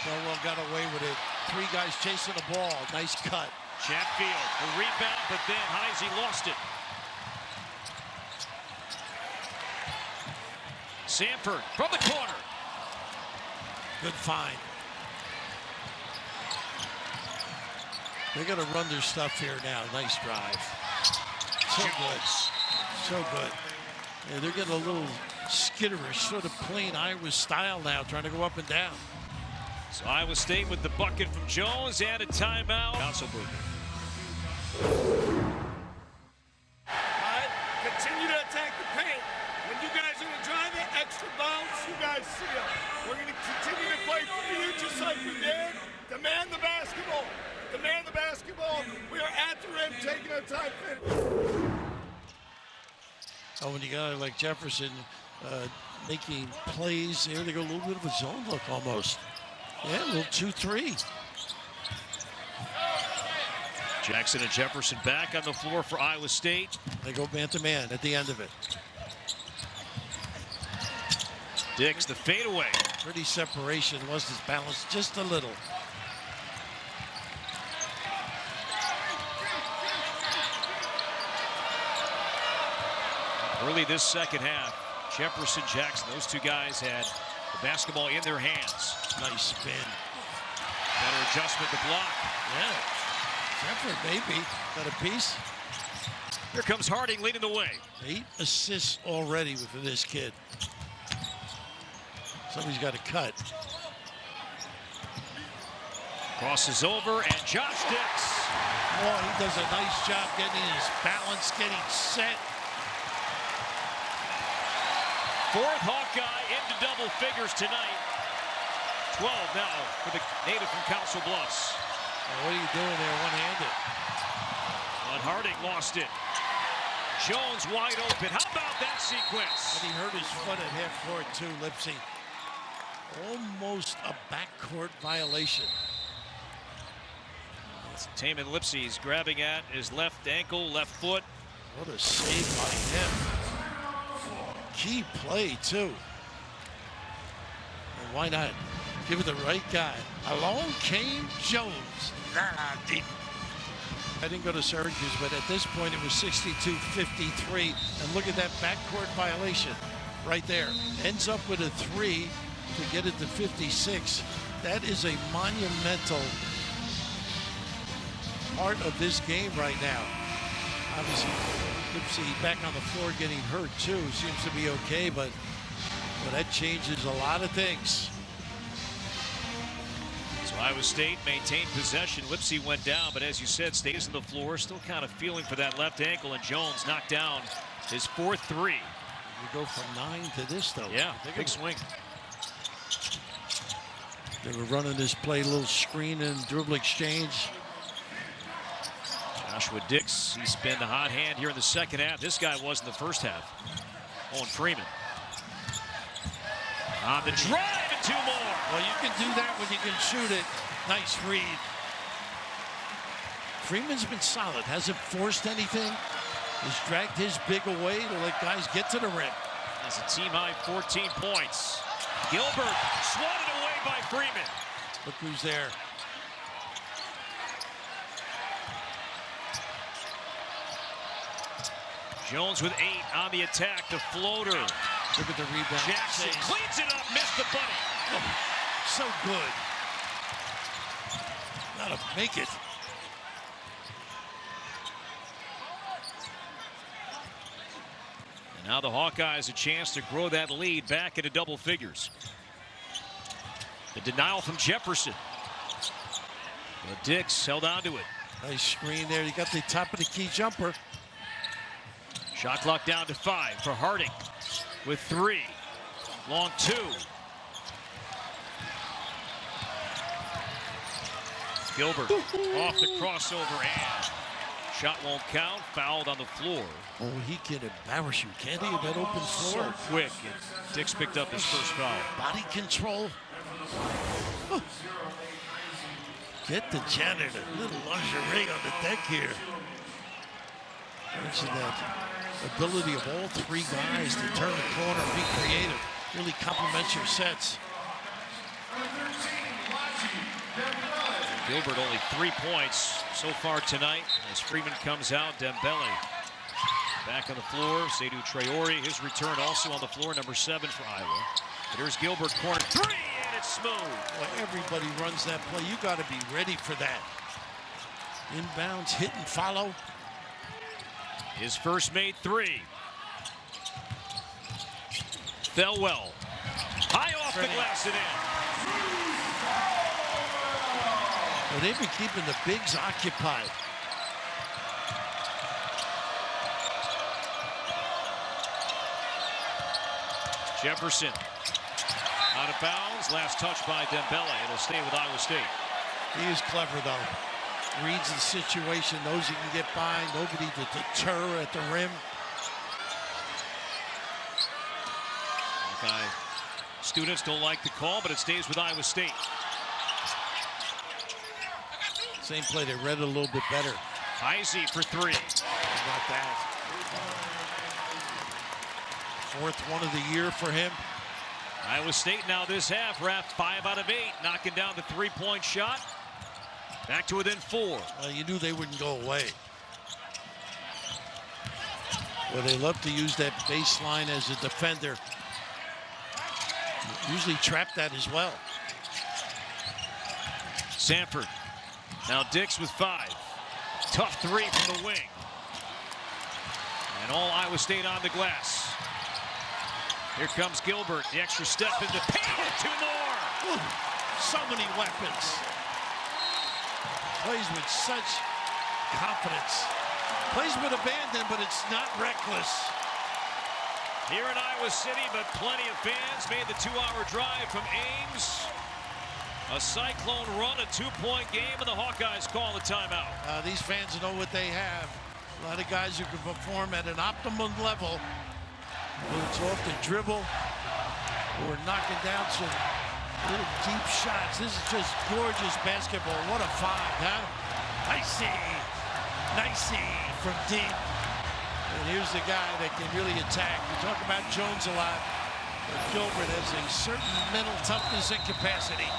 Bellwell got away with it. 3 guys chasing the ball. Nice cut. Chatfield, the rebound, but then Heise lost it. Sandfort from the corner. Good find. They're going to run their stuff here now. Nice drive. So good. So good. Yeah, they're getting a little skitterish, sort of playing Iowa style now, trying to go up and down. So Iowa State with the bucket from Jones and a timeout. Hasselberger. All right, continue to attack the paint. When you guys are going to drive it, extra bounce, you guys see them. We're going to continue to play for you just like we did. Demand the basketball. Demand the basketball. We are at the rim, taking our time. Oh, when you got a guy like Jefferson making plays, there they go, a little bit of a zone look almost. Yeah, a little 2-3. Jackson and Jefferson back on the floor for Iowa State. They go man-to-man at the end of it. Dix, the fadeaway. Pretty separation, lost his balance just a little. Early this second half, Jefferson, Jackson, those two guys had the basketball in their hands. Nice spin. Better adjustment to block. Yeah. Sandfort maybe got a piece. Here comes Harding leading the way. 8 assists already for this kid. Somebody's got to cut. Crosses over, and Josh Dix. Oh, he does a nice job getting his balance, getting set. Fourth Hawkeye into double figures tonight. 12 now for the native from Council Bluffs. What are you doing there one-handed? But Harding lost it. Jones wide open. How about that sequence? And he hurt his foot at half court too, Lipsey. Almost a backcourt violation. Tamin Lipsey is grabbing at his left ankle, left foot. What a save by him. Key play too. And why not give it the right guy? Along came Jones. I didn't go to Syracuse, but at this point it was 62-53. And look at that backcourt violation right there. Ends up with a 3 to get it to 56. That is a monumental part of this game right now. Obviously, Lipsey back on the floor getting hurt too. Seems to be okay, but that changes a lot of things. So Iowa State maintained possession. Lipsey went down, but as you said, stays on the floor. Still kind of feeling for that left ankle, and Jones knocked down his 4th 3. We go from 9 to this, though. Yeah, big swing. They were running this play, little screen and dribble exchange. Joshua Dix, he's been the hot hand here in the second half. This guy was in the first half. Owen Freeman. On the drive and 2 more. Well, you can do that when you can shoot it. Nice read. Freeman's been solid. Hasn't forced anything. He's dragged his big away to let guys get to the rim. That's a team-high 14 points. Gilbert swatted away by Freeman. Look who's there. Jones with 8 on the attack. The floater. Look at the rebound. Jackson cleans it up, missed the bunny. Oh, so good. Gotta make it. And now the Hawkeyes a chance to grow that lead back into double figures. The denial from Jefferson. But Dix held on to it. Nice screen there. You got the top of the key jumper. Shot clock down to 5 for Harding with 3. Long 2. Gilbert off the crossover and shot won't count. Fouled on the floor. Oh, he can embarrass you, can't he, in that open floor? So quick. And Dix picked up his first foul. Body control. Oh. Get the janitor. Little lingerie on the deck here. Mention that ability of all 3 guys to turn the corner and be creative. Really complements your sets. Gilbert only 3 points so far tonight as Freeman comes out. Dembele back on the floor. Seydou Traore, his return also on the floor, number 7 for Iowa. But here's Gilbert, corner 3, and it's smooth. Well, everybody runs that play. You got to be ready for that. Inbounds, hit and follow. His first made 3. Fell well. High off the glass and in. Well, they've been keeping the bigs occupied. Jefferson on out of bounds. Last touch by Dembele. It'll stay with Iowa State. He is clever, though. Reads the situation, knows he can get by. Nobody to deter at the rim. Okay. Students don't like the call, but it stays with Iowa State. Same play, they read it a little bit better. Heise for three. How about that? Fourth one of the year for him. Iowa State now this half, wrapped 5 out of 8, knocking down the three-point shot. Back to within 4. Well, you knew they wouldn't go away. Well, they love to use that baseline as a defender. Usually trap that as well. Sandfort. Now Dix with 5. Tough three from the wing. And all Iowa State on the glass. Here comes Gilbert. The extra step in the paint with 2 more. Ooh, so many weapons. Plays with such confidence. Plays with abandon, but it's not reckless. Here in Iowa City, but plenty of fans made the 2-hour drive from Ames. A Cyclone run, a 2-point game, and the Hawkeyes call the timeout. These fans know what they have. A lot of guys who can perform at an optimum level. Whether it's off the dribble or knocking down some little deep shots. This is just gorgeous basketball. What a find, huh? Nicey from deep. And here's the guy that can really attack. We talk about Jones a lot, but Gilbert has a certain mental toughness and capacity.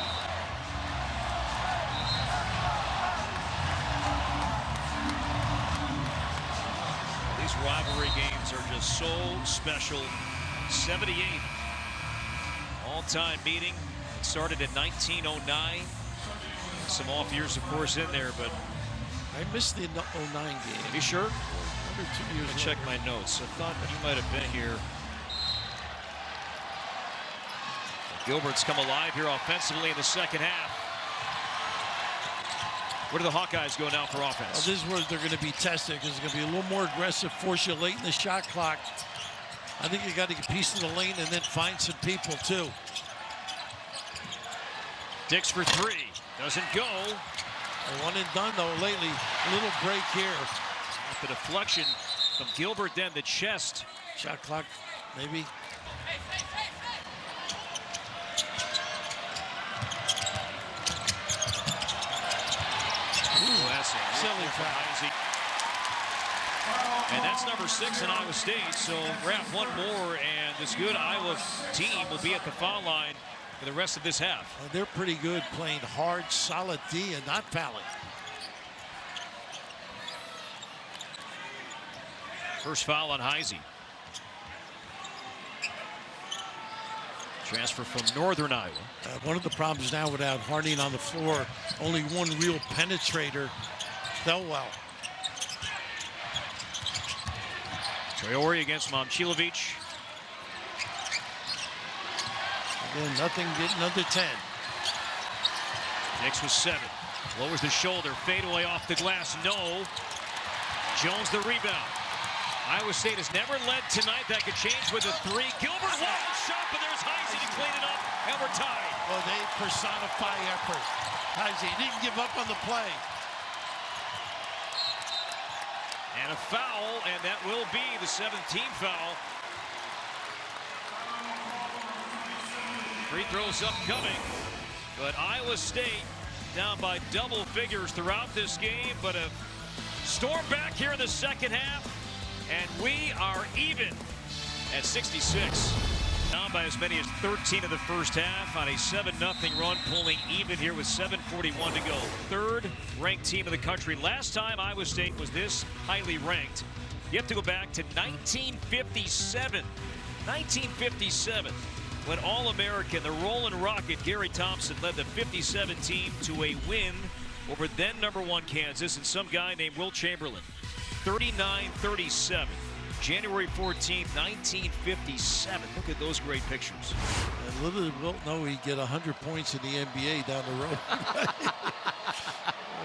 These rivalry games are just so special. 78th all-time meeting. It started in 1909. Some off years, of course, in there, but I missed the 09 game. you sure? 2 years Let me check my notes. I thought you might have been here. Gilbert's come alive here offensively in the second half. Where do the Hawkeyes go now for offense? Well, this is where they're going to be tested, because it's going to be a little more aggressive, force you late in the shot clock. I think you got to get a piece of the lane and then find some people, too. Dix for 3. Doesn't go. A one and done, though, lately. A little break here. The deflection from Gilbert, then the chest. Shot clock, maybe. Ooh, that's a silly foul. And that's number 6 in Iowa State. So wrap one more, and this good Iowa team will be at the foul line for the rest of this half. Well, they're pretty good playing hard, solid D and not fouling. First foul on Heise. Transfer from Northern Iowa. One of the problems now without Harding on the floor, only one real penetrator. Thelwell. Traore against Momcilovic. Again, nothing getting under 10. Dix was 7. Lowers the shoulder. Fadeaway off the glass. No. Jones the rebound. Iowa State has never led tonight. That could change with a 3. Gilbert, wild shot, but there's Heise to clean it up, and we're tied. Well, they personify effort. Heise didn't give up on the play. And a foul, and that will be the 17th foul. Free throws upcoming, but Iowa State down by double figures throughout this game, but a storm back here in the second half. And we are even at 66. Down by as many as 13 in the first half on a 7-0 run, pulling even here with 7:41 to go. 3rd ranked team in the country. Last time Iowa State was this highly ranked, you have to go back to 1957. 1957, when All-American, the Rollin' Rocket, Gary Thompson, led the 57 team to a win over then #1 Kansas and some guy named Will Chamberlain. 39-37. January 14th, 1957. Look at those great pictures. And little did Wilt know he'd get 100 points in the NBA down the road.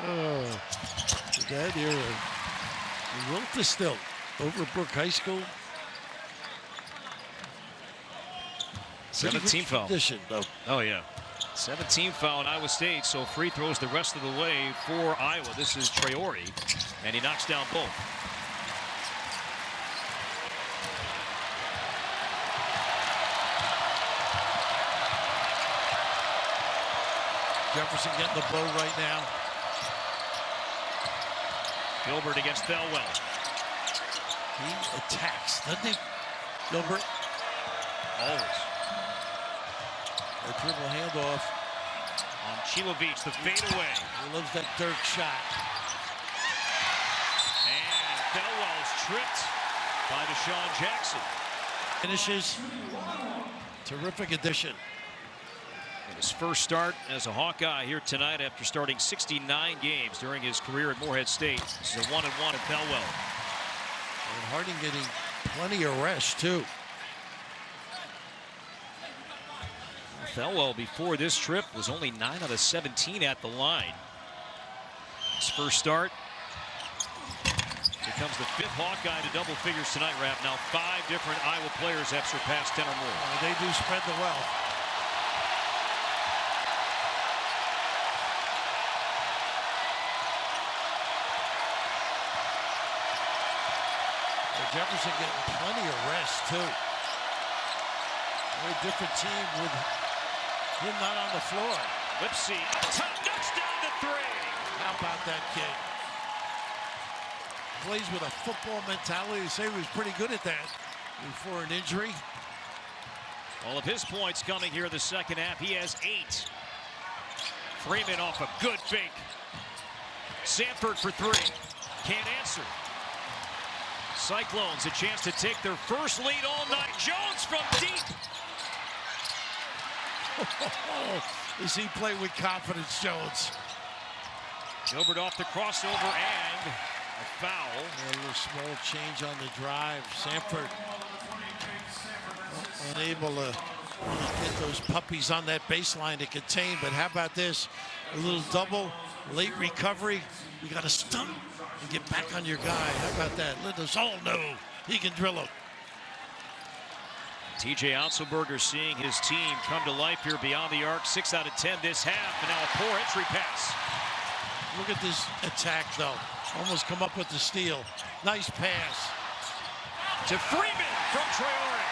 Oh, that era. Wilt is still Overbrook High School. 17 foul. Tradition, though. Oh, yeah. 17 foul in Iowa State, so free throws the rest of the way for Iowa. This is Traore, and he knocks down both. Jefferson getting the blow right now. Gilbert against Thelwell. He attacks, doesn't he? Gilbert. Always. A dribble handoff. On Chilovic, the fadeaway. He loves that Dirk shot. And Thelwell's tripped by Deshaun Jackson. Finishes. Terrific addition. And his first start as a Hawkeye here tonight after starting 69 games during his career at Morehead State. This is a 1-1 at Thelwell. And Harding getting plenty of rest, too. Thelwell before this trip was only 9 out of 17 at the line. His first start becomes the 5th Hawkeye to double figures tonight, Rap. Now 5 different Iowa players have surpassed 10 or more. They do spread the wealth. Jefferson getting plenty of rest, too. Very different team with him not on the floor. Lipsey, knocks down the 3. How about that kid? Plays with a football mentality. They say he was pretty good at that before an injury. All of his points coming here in the second half. He has 8. Freeman off a good fake. Sandfort for 3. Can't answer. Cyclones a chance to take their first lead all night. Jones from deep. Does he play with confidence, Jones? Gilbert off the crossover and a foul. A little small change on the drive. Sandfort unable to really get those puppies on that baseline to contain. But how about this? A little double, late recovery. You got to stun and get back on your guy. How about that? Let us all know he can drill it. TJ Otzelberger seeing his team come to life here beyond the arc. 6 out of 10 this half, and now a poor entry pass. Look at this attack, though. Almost come up with the steal. Nice pass. To Freeman from Traore.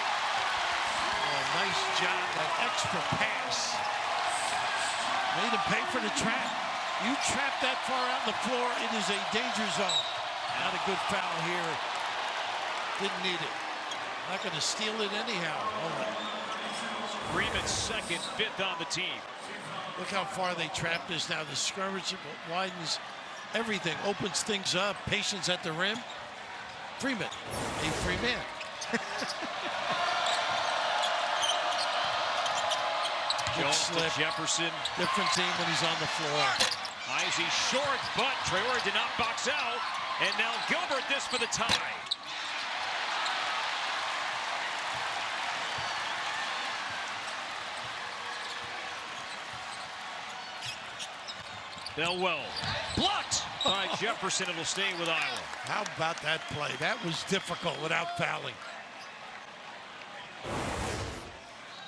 Oh, nice job, that extra pass. Made him pay for the trap. You trap that far out on the floor, it is a danger zone. Not a good foul here. Didn't need it. Not going to steal it anyhow. Oh. Freeman's second, 5th on the team. Look how far they trapped this now. The skirmish widens everything, opens things up. Patience at the rim. Freeman, a free man. Jones to Jefferson. Different team when he's on the floor. Heise short, but Traore did not box out. And now Gilbert this for the tie. Thelwell blocked by Jefferson. It'll stay with Iowa. How about that play? That was difficult without fouling.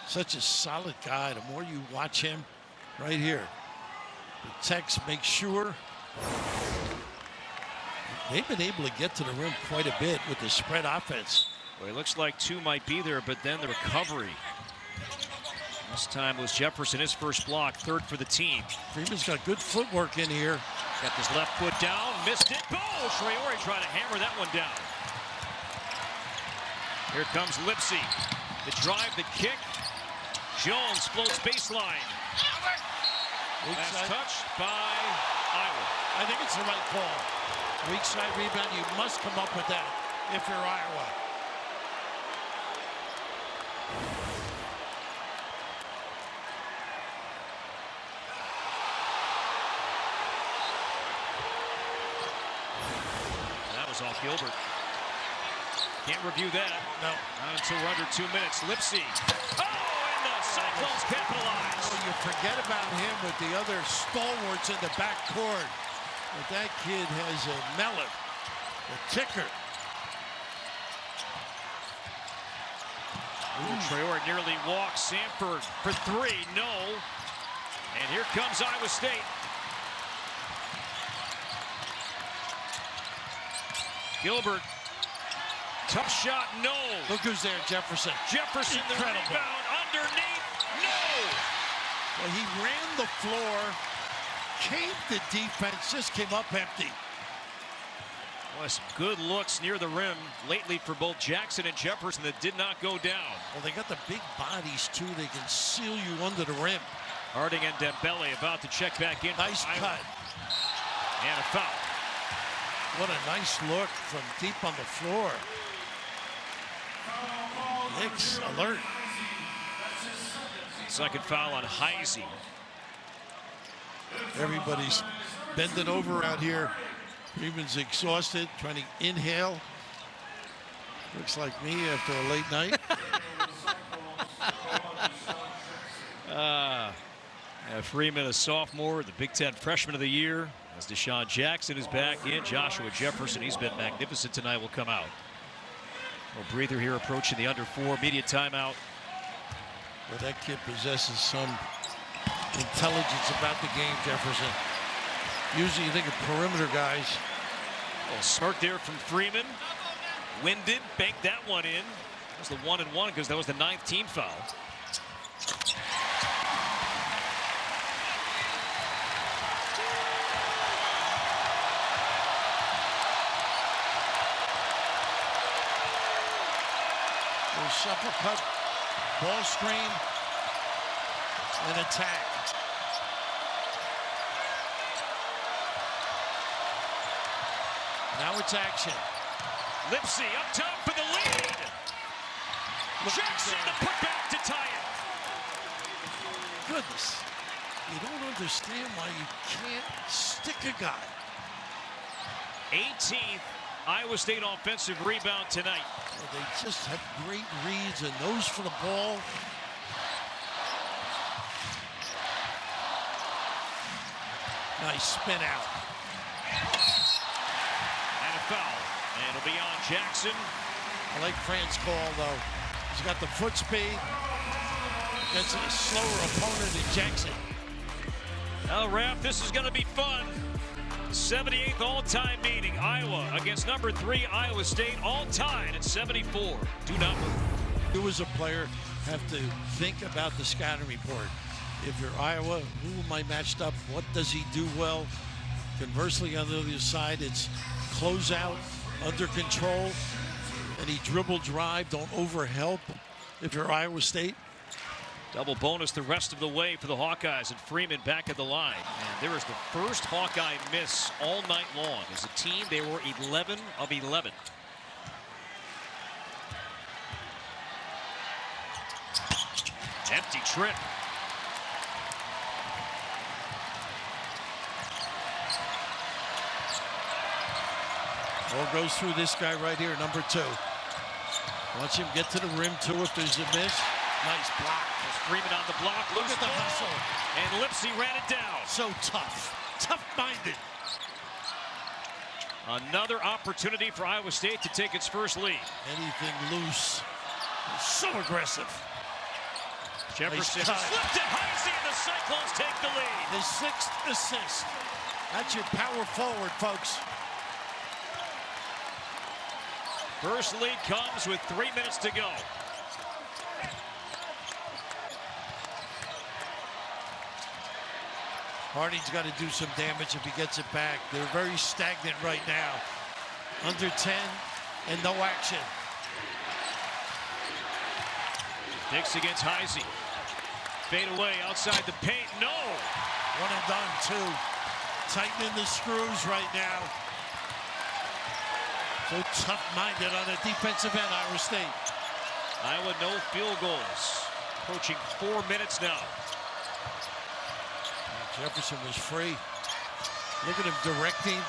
Such a solid guy. The more you watch him, right here, protects, makes sure. They've been able to get to the rim quite a bit with the spread offense. Well, it looks like 2 might be there, but then the recovery. This time was Jefferson, his first block, 3rd for the team. Freeman's got good footwork in here. Got his left foot down, missed it. Oh, Traore trying to hammer that one down. Here comes Lipsey. The drive, the kick. Jones floats baseline. Last touch by Iowa. I think it's the right call. Weak side rebound, you must come up with that if you're Iowa. That was off Gilbert. Can't review that. No. Not until we're under 2 minutes. Lipsey. Oh, and the Cyclones capitalize. Oh, you forget about him with the other stalwarts in the backcourt. But that kid has a melon, a ticker. Traore nearly walks. Sandfort for three. No. And here comes Iowa State. Gilbert. Tough shot. No. Look who's there, Jefferson. Jefferson, the Incredible. rebound underneath. No. Well, he ran the floor, caved the defense, just came up empty. Well, some good looks near the rim lately for both Jackson and Jefferson that did not go down. Well, they got the big bodies, too. They can seal you under the rim. Harding and Dembele about to check back in. Nice cut. And a foul. What a nice look from deep on the floor. Dix alert. Second foul on Heise. Everybody's bending over out here. Freeman's exhausted, trying to inhale. Looks like me after a late night. Freeman, a sophomore, the Big Ten Freshman of the Year. As Deshaun Jackson is back in, Joshua Jefferson, he's been magnificent tonight, will come out. A breather here approaching the under 4 media timeout. Well, that kid possesses some intelligence about the game, Jefferson. Usually you think of perimeter guys. A little smirk there from Freeman. Winded, banked that one in. That was the 1-and-1 because that was the 9th team foul. Shuffle cut, ball screen, and attack. Now it's action. Lipsey up top for the lead. Jackson the putback to tie it. Goodness. You don't understand why you can't stick a guy. 18th Iowa State offensive rebound tonight. Well, they just have great reads and nose for the ball. Nice spin out. And a foul. And it'll be on Jackson. I like Fran's call, though. He's got the foot speed. Against a slower opponent than Jackson. Well, Raph, this is going to be fun. 78th all-time meeting. Iowa against number 3 Iowa State, all tied at 74. Do not move. You as a player have to think about the scouting report. If you're Iowa, who am I matched up? What does he do well? Conversely, on the other side, it's close out, under control, and he dribble drive, don't overhelp. If you're Iowa State. Double bonus the rest of the way for the Hawkeyes, and Freeman back at the line. And there is the first Hawkeye miss all night long. As a team, they were 11 of 11. Empty trip. Ball goes through this guy right here, number 2. Watch him get to the rim, too, if there's a miss. Nice block. There's Freeman on the block. Look at the hustle. And Lipsey ran it down. So tough. Tough-minded. Another opportunity for Iowa State to take its first lead. Anything loose. So aggressive. Jefferson Nice slipped it. Heise and the Cyclones take the lead. His 6th assist. That's your power forward, folks. First lead comes with 3 minutes to go. Harding's got to do some damage if he gets it back. They're very stagnant right now. Under 10 and no action. Dix against Heise. Fade away outside the paint. No. One and done, 2. Tightening the screws right now. So tough-minded on the defensive end, Iowa State. Iowa no field goals. Approaching 4 minutes now. Jefferson was free. Look at him directing.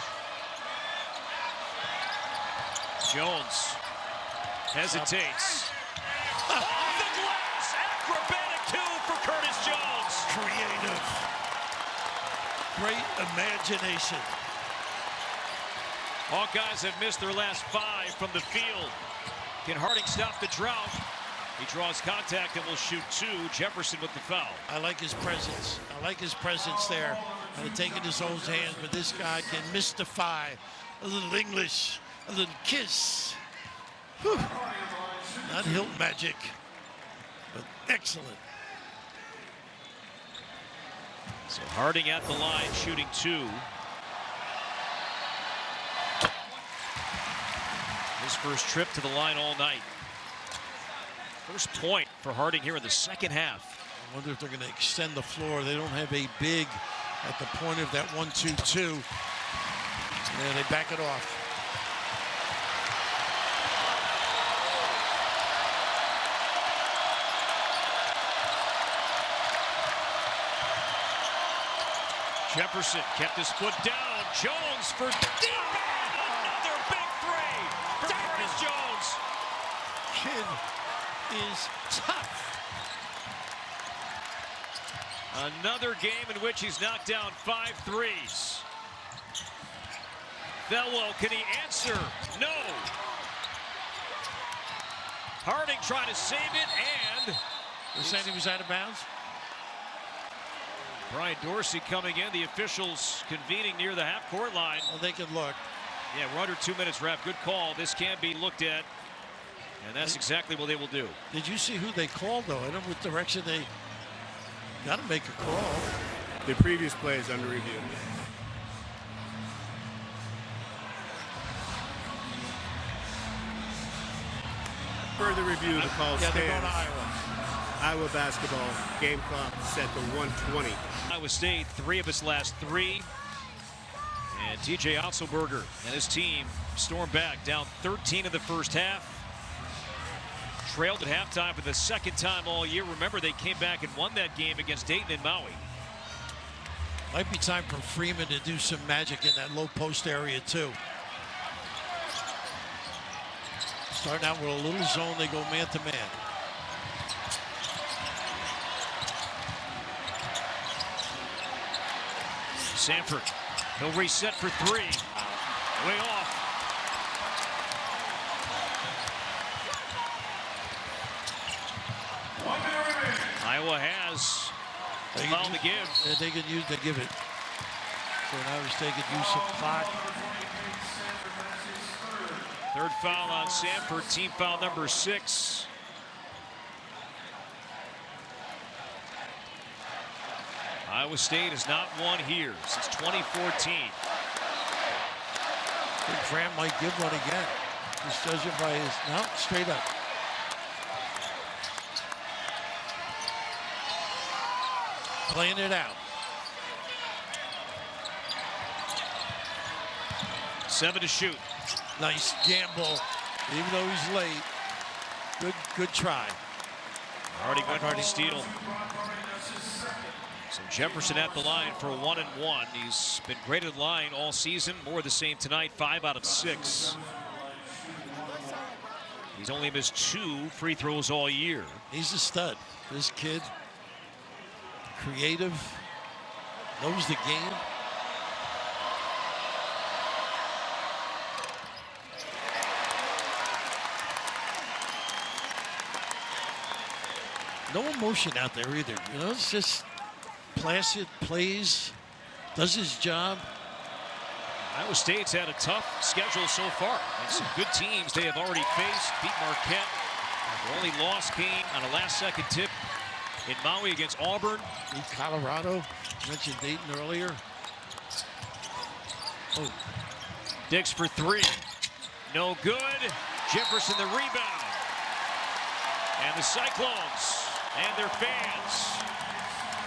Jones hesitates. Off the glass! Acrobatic 2 for Curtis Jones. Creative. Great imagination. Hawkeyes have missed their last 5 from the field. Can Harding stop the drought? He draws contact and will shoot two. Jefferson with the foul. I like his presence. I like his presence there. And taking his own hands, but this guy can mystify. A little English, a little kiss. Whew. Not hilt magic, but excellent. So Harding at the line, shooting two. His first trip to the line all night. First point for Harding here in the second half. I wonder if they're going to extend the floor. They don't have a big at the point of that 1-2-2. And they back it off. Jefferson kept his foot down. Jones for deep. Another big three for Curtis Jones. Kid is tough. Another game in which he's knocked down 5 threes. Thelwell, can he answer? No. Harding trying to save it, and They're saying he was out of bounds. Brian Dorsey coming in. The officials convening near the half-court line. Well, they can look. Yeah, we're under 2 minutes, ref. Good call. This can be looked at, and that's exactly what they will do. Did you see who they called, though? I don't know what direction they got to make a call. The previous play is under review. Further review, the call Yeah, they're going stands. to Iowa. Iowa basketball, game clock set to 1:20. Iowa State, 3 of its last 3. And TJ Otzelberger and his team stormed back, down 13 in the first half. Trailed at halftime for the second time all year. Remember, they came back and won that game against Dayton and Maui. Might be time for Freeman to do some magic in that low post area, too. Starting out with a little zone, they go man-to-man. Sandfort, he'll reset for 3. Way off. Iowa has a foul to give. They can use to give it. So now they could use some clock. Third foul on Sandfort, team foul number 6. Iowa State has not won here since 2014. I think Fran might give one again. Just judging by his, no, straight up. Playing it out. 7 to shoot. Nice gamble, even though he's late. Good try. Already went for the steal. So Jefferson at the line for 1 and 1. He's been great at the line all season. More of the same tonight, 5 out of 6. He's only missed 2 free throws all year. He's a stud. This kid, creative, knows the game. No emotion out there either. You know, it's just placid, plays, does his job. Iowa State's had a tough schedule so far. And some good teams they have already faced. Beat Marquette. Their only loss came on a last-second tip in Maui against Auburn. Beat Colorado. Mentioned Dayton earlier. Oh. Dix for 3. No good. Jefferson the rebound. And the Cyclones and their fans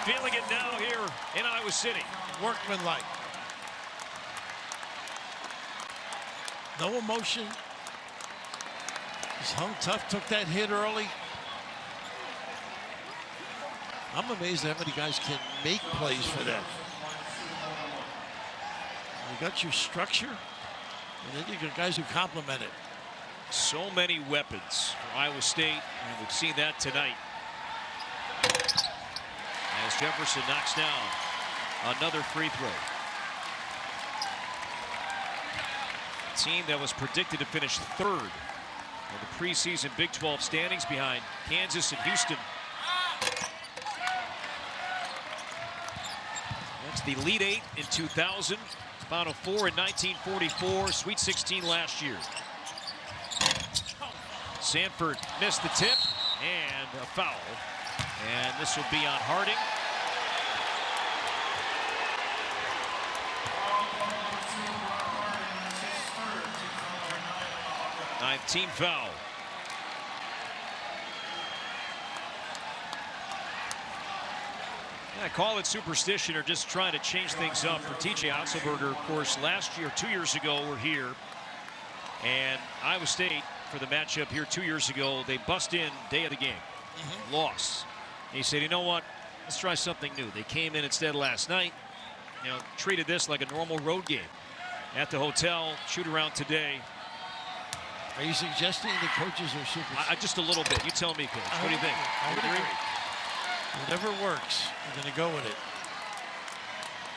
feeling it now here in Iowa City. Workmanlike. No emotion. Just hung tough, took that hit early. I'm amazed at how many guys can make plays for them. You got your structure, and then you got guys who complement it. So many weapons for Iowa State, and we've seen that tonight. As Jefferson knocks down another free throw. A team that was predicted to finish 3rd And the preseason Big 12 standings behind Kansas and Houston. That's the Elite Eight in 2000, Final Four in 1944, Sweet 16 last year. Sandfort missed the tip and a foul. And this will be on Harding. Ninth team foul. I call it superstition or just trying to change things up for TJ Otzelberger. Of course, last year, 2 years ago, we're here. And Iowa State, for the matchup here 2 years ago, they bust in day of the game. Loss. And he said, you know what? Let's try something new. They came in instead last night. You know, treated this like a normal road game. At the hotel, shoot around today. Are you suggesting the coaches are superstitious? Just a little bit. You tell me, Coach. What do you think? I would agree. Whatever works, we're going to go with it.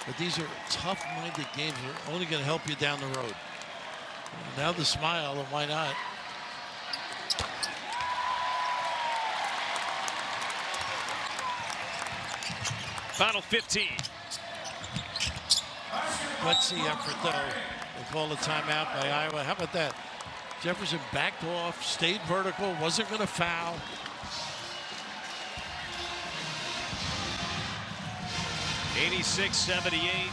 But these are tough-minded games. They're only going to help you down the road. And now the smile, and why not? Final 15. Gutsy effort, though. They call a timeout by Iowa. How about that? Jefferson backed off, stayed vertical, wasn't going to foul. '86-78.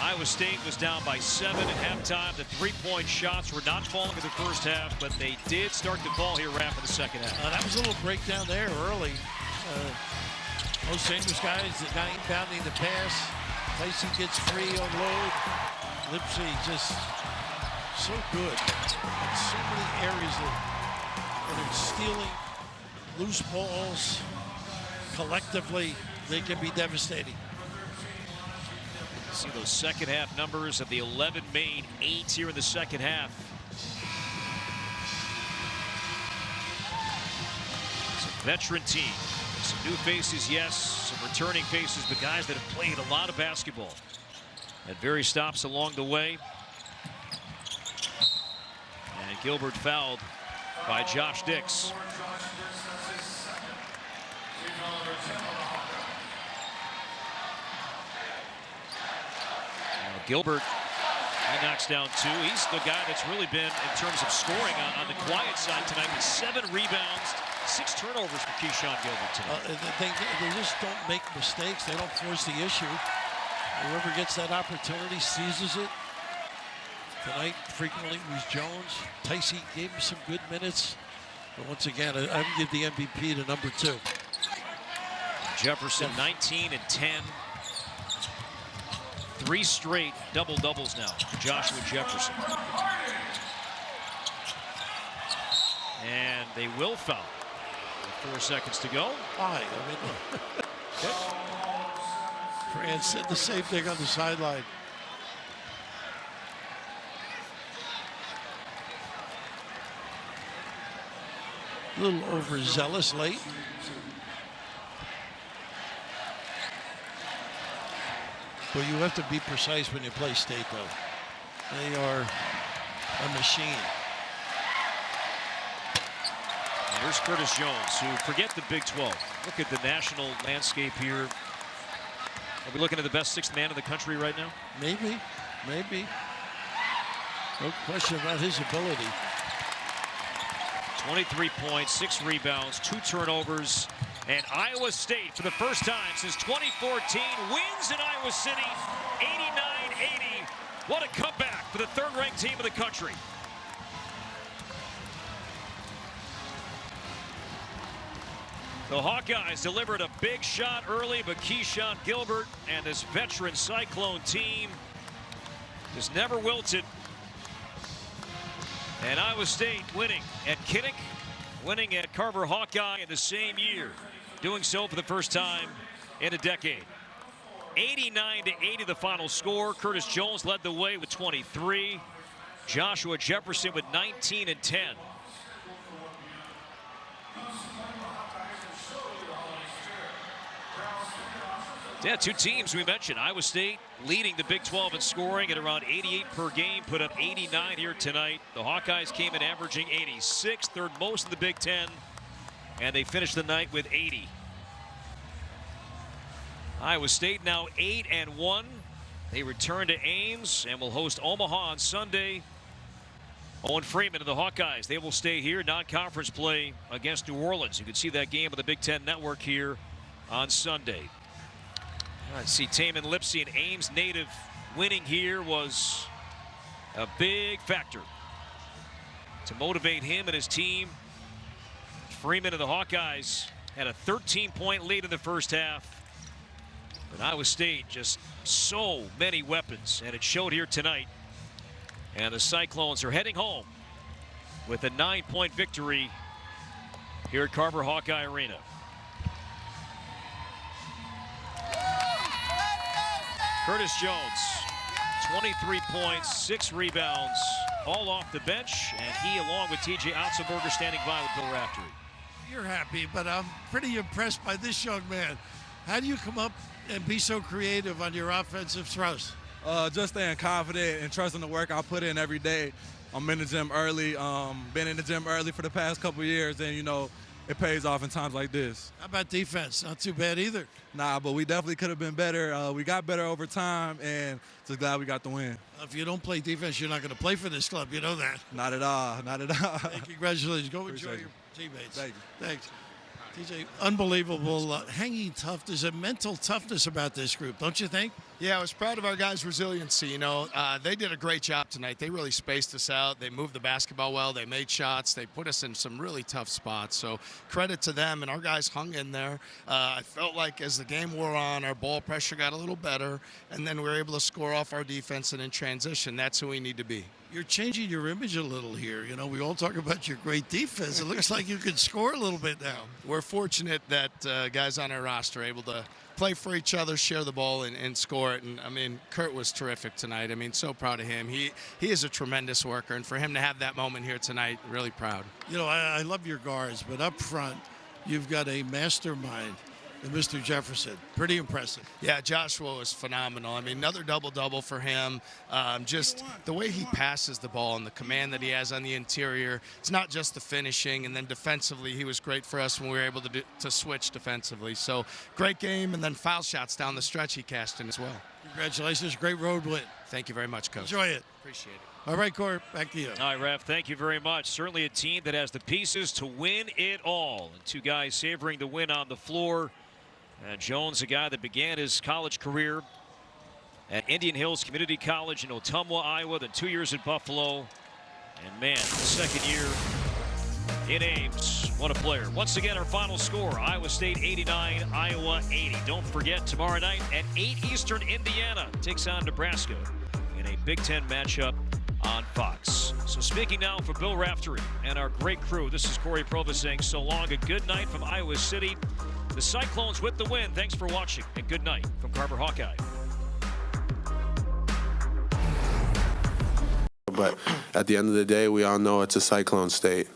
Iowa State was down by 7 at halftime. The three-point shots were not falling in the first half, but they did start to fall here after the second half. That was a little breakdown there early. Most St. Louis guys not inbounding the pass. Heise gets free on load. Lipsey just so good in so many areas that they're stealing loose balls. Collectively, they can be devastating. See those second half numbers of the 11 made 8 here in the second half. It's a veteran team. Some new faces, yes, some returning faces, but guys that have played a lot of basketball. At various stops along the way. And Gilbert fouled by Josh Dix. Gilbert, he knocks down 2. He's the guy that's really been, in terms of scoring, on the quiet side tonight with 7 rebounds, 6 turnovers for Keyshawn Gilbert tonight. They just don't make mistakes. They don't force the issue. Whoever gets that opportunity seizes it. Tonight, frequently, was Jones. Heise gave him some good minutes. But once again, I would give the MVP to number 2. Jefferson, 19 and 10. 3 straight double-doubles now for Joshua Jefferson. And they will foul. 4 seconds to go. Why? I mean, Fran said the same thing on the sideline. A little overzealous late. Well, you have to be precise when you play State, though. They are a machine. And here's Curtis Jones, who, forget the Big 12. Look at the national landscape here. Are we looking at the best 6th man in the country right now? Maybe, maybe. No question about his ability. 23 points, 6 rebounds, 2 turnovers. And Iowa State, for the first time since 2014, wins in Iowa City, 89-80. What a comeback for the 3rd-ranked team of the country. The Hawkeyes delivered a big shot early, but Keyshawn Gilbert and this veteran Cyclone team just never wilted. And Iowa State winning at Kinnick, winning at Carver Hawkeye in the same year. Doing so for the first time in a decade. 89-80 the final score. Curtis Jones led the way with 23. Joshua Jefferson with 19 and 10. Yeah, two teams we mentioned. Iowa State leading the Big 12 in scoring at around 88 per game, put up 89 here tonight. The Hawkeyes came in averaging 86, third most in the Big 10, and they finished the night with 80. Iowa State now 8-1. They return to Ames and will host Omaha on Sunday. Owen Freeman and the Hawkeyes, they will stay here. Non-conference play against New Orleans. You can see that game on the Big 10 Network here on Sunday. I see Tamin Lipsey, an Ames native, winning here was a big factor to motivate him and his team. Freeman and the Hawkeyes had a 13-point lead in the first half. But Iowa State just so many weapons, and it showed here tonight. And the Cyclones are heading home with a 9-point victory here at Carver Hawkeye Arena. Curtis Jones, 23 points, 6 rebounds, all off the bench, and he, along with T.J. Otzelberger, standing by with Bill Raftery. You're happy, but I'm pretty impressed by this young man. How do you come up and be so creative on your offensive thrust? Just staying confident and trusting the work I put in every day. I'm in the gym early, been in the gym early for the past couple years, and, you know, it pays off in times like this. How about defense? Not too bad either. Nah, but we definitely could have been better. We got better over time, and just glad we got the win. If you don't play defense, you're not going to play for this club. You know that. Not at all. Not at all. Hey, congratulations. Go Appreciate enjoy your teammates. Thank you. Thanks. TJ, unbelievable hanging tough. There's a mental toughness about this group, don't you think? Yeah, I was proud of our guys' resiliency. You know, they did a great job tonight. They really spaced us out. They moved the basketball well. They made shots. They put us in some really tough spots. So credit to them, and our guys hung in there. I felt like as the game wore on, our ball pressure got a little better, and then we were able to score off our defense and in transition. That's who we need to be. You're changing your image a little here. You know, we all talk about your great defense. It looks like you could score a little bit now. We're fortunate that guys on our roster are able to play for each other, share the ball, and score it. And, I mean, Kurt was terrific tonight. I mean, so proud of him. He is a tremendous worker, and for him to have that moment here tonight, really proud. You know, I love your guards, but up front, you've got a mastermind. Mr. Jefferson, pretty impressive. Yeah, Joshua was phenomenal. I mean, another double-double for him. Just the way he passes the ball and the command that he has on the interior. It's not just the finishing, and then defensively, he was great for us when we were able to switch defensively. So great game, and then foul shots down the stretch he cashed in as well. Congratulations, great road win. Thank you very much, Coach. Enjoy it. Appreciate it. All right, Court, back to you. All right, Ref, thank you very much. Certainly a team that has the pieces to win it all. And two guys savoring the win on the floor. Jones, a guy that began his college career at Indian Hills Community College in Ottumwa, Iowa, then 2 years at Buffalo. And man, the second year in Ames. What a player. Once again, our final score, Iowa State 89, Iowa 80. Don't forget, tomorrow night at 8 Eastern, Indiana takes on Nebraska in a Big Ten matchup on Fox. So speaking now for Bill Raftery and our great crew, this is Corey Provis saying so long. A good night from Iowa City. The Cyclones with the win. Thanks for watching, and good night from Carver Hawkeye. But at the end of the day, we all know it's a Cyclone state.